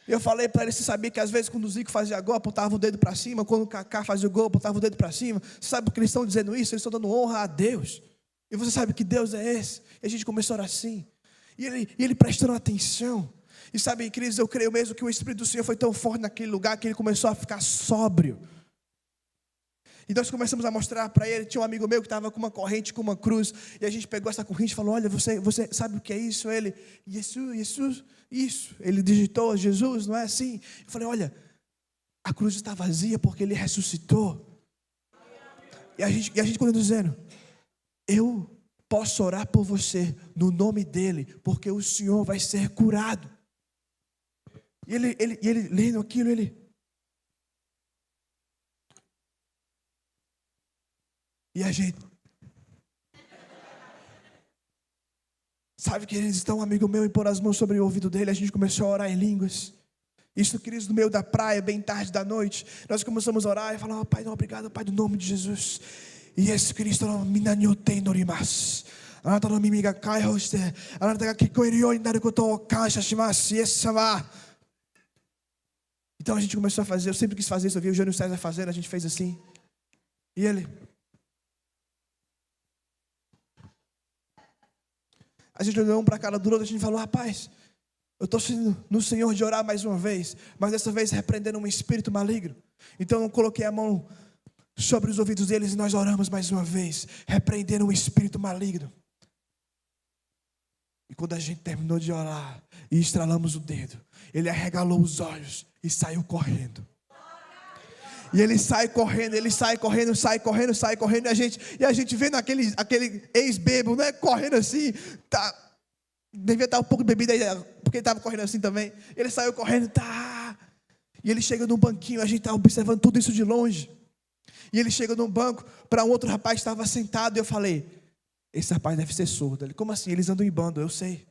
[SPEAKER 1] Eu falei para ele, você sabia que às vezes quando o Zico fazia gol, apontava o dedo para cima, quando o Kaká fazia o gol, apontava o dedo para cima. Você sabe por que eles estão dizendo isso? Eles estão dando honra a Deus. E você sabe que Deus é esse. E a gente começou a orar assim. E ele prestando atenção. E sabe, queridos, eu creio mesmo que o Espírito do Senhor foi tão forte naquele lugar que ele começou a ficar sóbrio. E nós começamos a mostrar para ele, tinha um amigo meu que estava com uma corrente, com uma cruz, e a gente pegou essa corrente e falou, olha, você sabe o que é isso? Ele, Jesus, isso. Ele digitou Jesus, não é assim? Eu falei, olha, a cruz está vazia porque ele ressuscitou. E a gente continua dizendo, eu posso orar por você no nome dele, porque o Senhor vai ser curado. E ele lendo aquilo, e a gente, sabe, queridos, então um amigo meu e pôr as mãos sobre o ouvido dele, a gente começou a orar em línguas. Isso, queridos, no meio da praia, bem tarde da noite, nós começamos a orar e falar, Pai, não, obrigado, Pai, no nome de Jesus. E esse Cristo não me nanhotei norimas. Anata no mimiga kai hoste. Anata que coeriou em dar o coto caixa chimas e essa vá. Então a gente começou a fazer, eu sempre quis fazer isso, eu vi o Jânio César fazendo, a gente fez assim. E ele, a gente olhou um para a cara do outro, a gente falou, rapaz, eu estou sentindo no Senhor de orar mais uma vez, mas dessa vez repreendendo um espírito maligno. Então eu coloquei a mão sobre os ouvidos deles e nós oramos mais uma vez, repreendendo um espírito maligno. E quando a gente terminou de orar e estralamos o dedo, ele arregalou os olhos e saiu correndo. E ele sai correndo, e a gente vendo aquele ex-bebo, né, correndo assim, devia estar um pouco de bebida aí, porque ele estava correndo assim também. Ele saiu correndo, e ele chega num banquinho, a gente está observando tudo isso de longe. E ele chega num banco para um outro rapaz que estava sentado. E eu falei, esse rapaz deve ser surdo. Ele, como assim? Eles andam em bando, eu sei.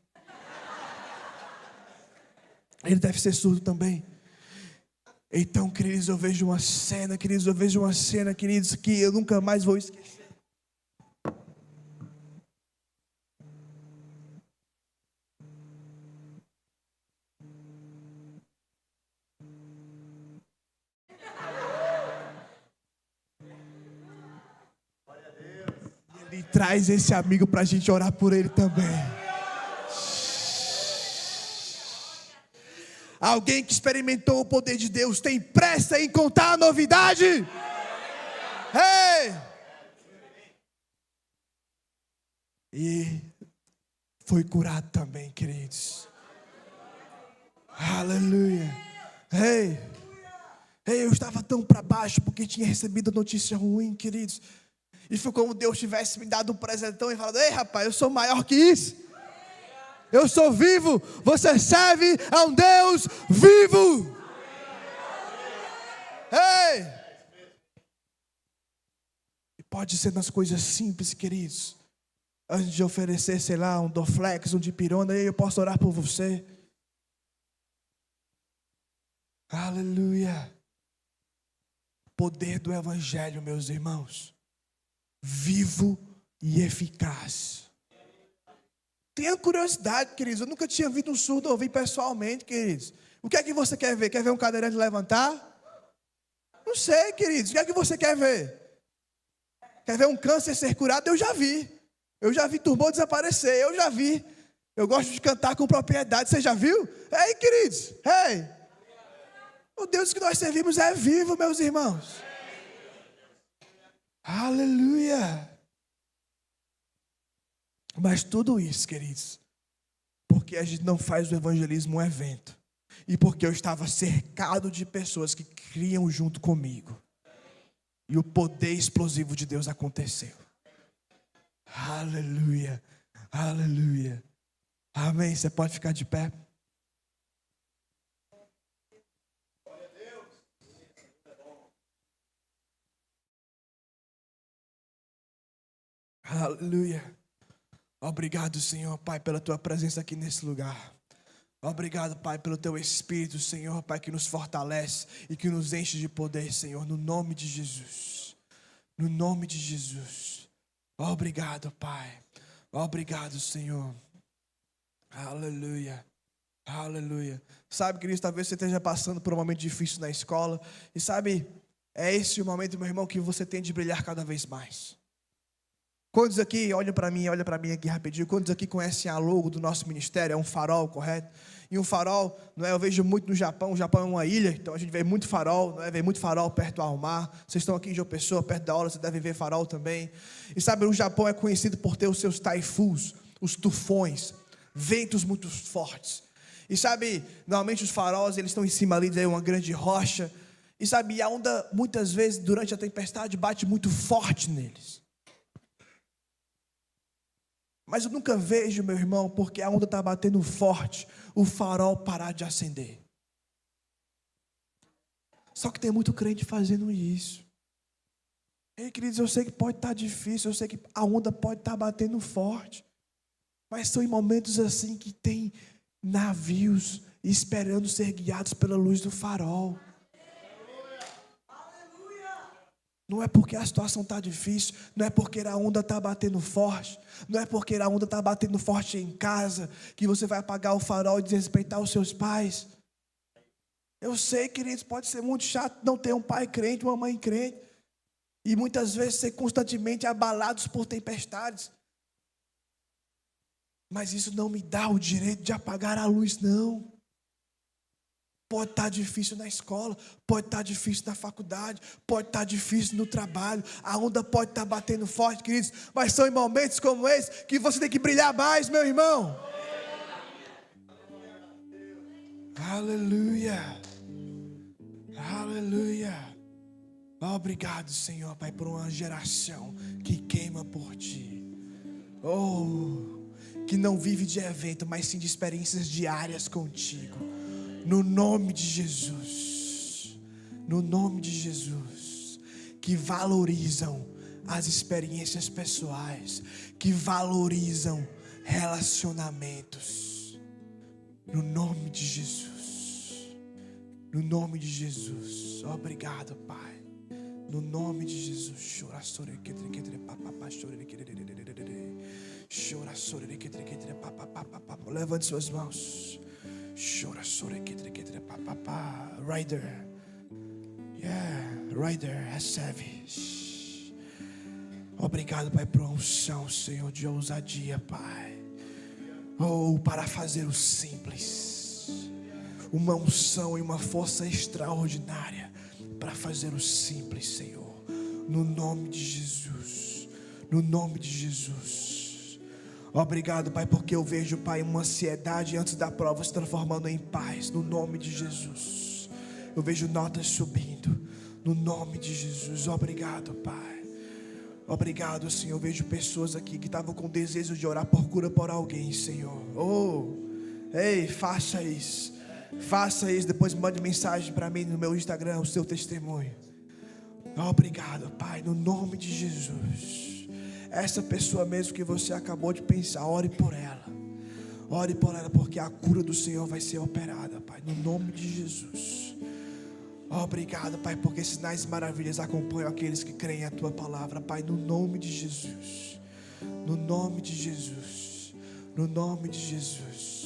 [SPEAKER 1] Ele deve ser surdo também. Então, queridos, eu vejo uma cena, queridos, que eu nunca mais vou esquecer. E ele traz esse amigo para a gente orar por ele também. Alguém que experimentou o poder de Deus tem pressa em contar a novidade? Ei! E foi curado também, queridos. Aleluia. Ei! Eu estava tão para baixo porque tinha recebido a notícia ruim, queridos. E foi como Deus tivesse me dado um presentão e falado, ei rapaz, eu sou maior que isso. Eu sou vivo, você serve a um Deus vivo. Ei! E pode ser nas coisas simples, queridos. Antes de oferecer, sei lá, um Dorflex, um Dipirona, eu posso orar por você. Aleluia. Poder do Evangelho, meus irmãos. Vivo e eficaz. Tenha curiosidade, queridos. Eu nunca tinha visto um surdo ouvir pessoalmente, queridos. O que é que você quer ver? Quer ver um cadeirante levantar? Não sei, queridos. O que é que você quer ver? Quer ver um câncer ser curado? Eu já vi. Eu já vi tumor desaparecer. Eu já vi. Eu gosto de cantar com propriedade. Você já viu? Ei, queridos. Ei. O Deus que nós servimos é vivo, meus irmãos. Aleluia. Mas tudo isso, queridos, porque a gente não faz do evangelismo um evento. E porque eu estava cercado de pessoas que criam junto comigo. E o poder explosivo de Deus aconteceu. Aleluia, aleluia. Amém, você pode ficar de pé. Aleluia. Obrigado, Senhor, Pai, pela Tua presença aqui nesse lugar. Obrigado, Pai, pelo Teu Espírito, Senhor, Pai, que nos fortalece e que nos enche de poder, Senhor, no nome de Jesus. No nome de Jesus. Obrigado, Pai. Obrigado, Senhor. Aleluia. Aleluia. Sabe, querido, talvez você esteja passando por um momento difícil na escola. E sabe, é esse o momento, meu irmão, que você tem de brilhar cada vez mais. Quantos aqui, olha para mim aqui rapidinho, quantos aqui conhecem a logo do nosso ministério? É um farol, correto? E um farol, não é? Eu vejo muito no Japão. O Japão é uma ilha, então a gente vê muito farol, não é? Vê muito farol perto ao mar. Vocês estão aqui em João Pessoa, perto da aula, você deve ver farol também. E sabe, o Japão é conhecido por ter os seus taifuns, os tufões, ventos muito fortes. E sabe, normalmente os faróis, eles estão em cima ali de uma grande rocha. E sabe, a onda, muitas vezes, durante a tempestade, bate muito forte neles. Mas eu nunca vejo, meu irmão, porque a onda está batendo forte, o farol parar de acender. Só que tem muito crente fazendo isso. Ei, queridos, eu sei que pode estar difícil, eu sei que a onda pode estar batendo forte. Mas são em momentos assim que tem navios esperando ser guiados pela luz do farol. Não é porque a situação está difícil, não é porque a onda está batendo forte, não é porque a onda está batendo forte em casa, que você vai apagar o farol e desrespeitar os seus pais. Eu sei, queridos, pode ser muito chato não ter um pai crente, uma mãe crente, e muitas vezes ser constantemente abalados por tempestades. Mas isso não me dá o direito de apagar a luz, não. Pode estar difícil na escola, pode estar difícil na faculdade, pode estar difícil no trabalho, a onda pode estar batendo forte, queridos, mas são em momentos como esse que você tem que brilhar mais, meu irmão. Aleluia, aleluia. Obrigado, Senhor, Pai, por uma geração que queima por Ti. Que não vive de evento, mas sim de experiências diárias contigo. No nome de Jesus, no nome de Jesus, que valorizam as experiências pessoais, que valorizam relacionamentos. No nome de Jesus. No nome de Jesus. Obrigado, Pai. No nome de Jesus. Levante suas mãos. Rider. Rider, recebe. Obrigado, Pai, por uma unção, Senhor, de ousadia, Pai. Para fazer o simples. Uma unção e uma força extraordinária para fazer o simples, Senhor. No nome de Jesus. No nome de Jesus. Obrigado, Pai, porque eu vejo, Pai, uma ansiedade antes da prova se transformando em paz. No nome de Jesus. Eu vejo notas subindo. No nome de Jesus. Obrigado, Pai. Obrigado, Senhor. Eu vejo pessoas aqui que estavam com desejo de orar por cura por alguém, Senhor. Ei, faça isso. Faça isso. Depois mande mensagem para mim no meu Instagram, o seu testemunho. Obrigado, Pai, no nome de Jesus. Essa pessoa mesmo que você acabou de pensar, ore por ela. Ore por ela, porque a cura do Senhor vai ser operada, Pai, no nome de Jesus. Obrigado, Pai, porque sinais e maravilhas acompanham aqueles que creem a Tua palavra, Pai, no nome de Jesus. No nome de Jesus. No nome de Jesus.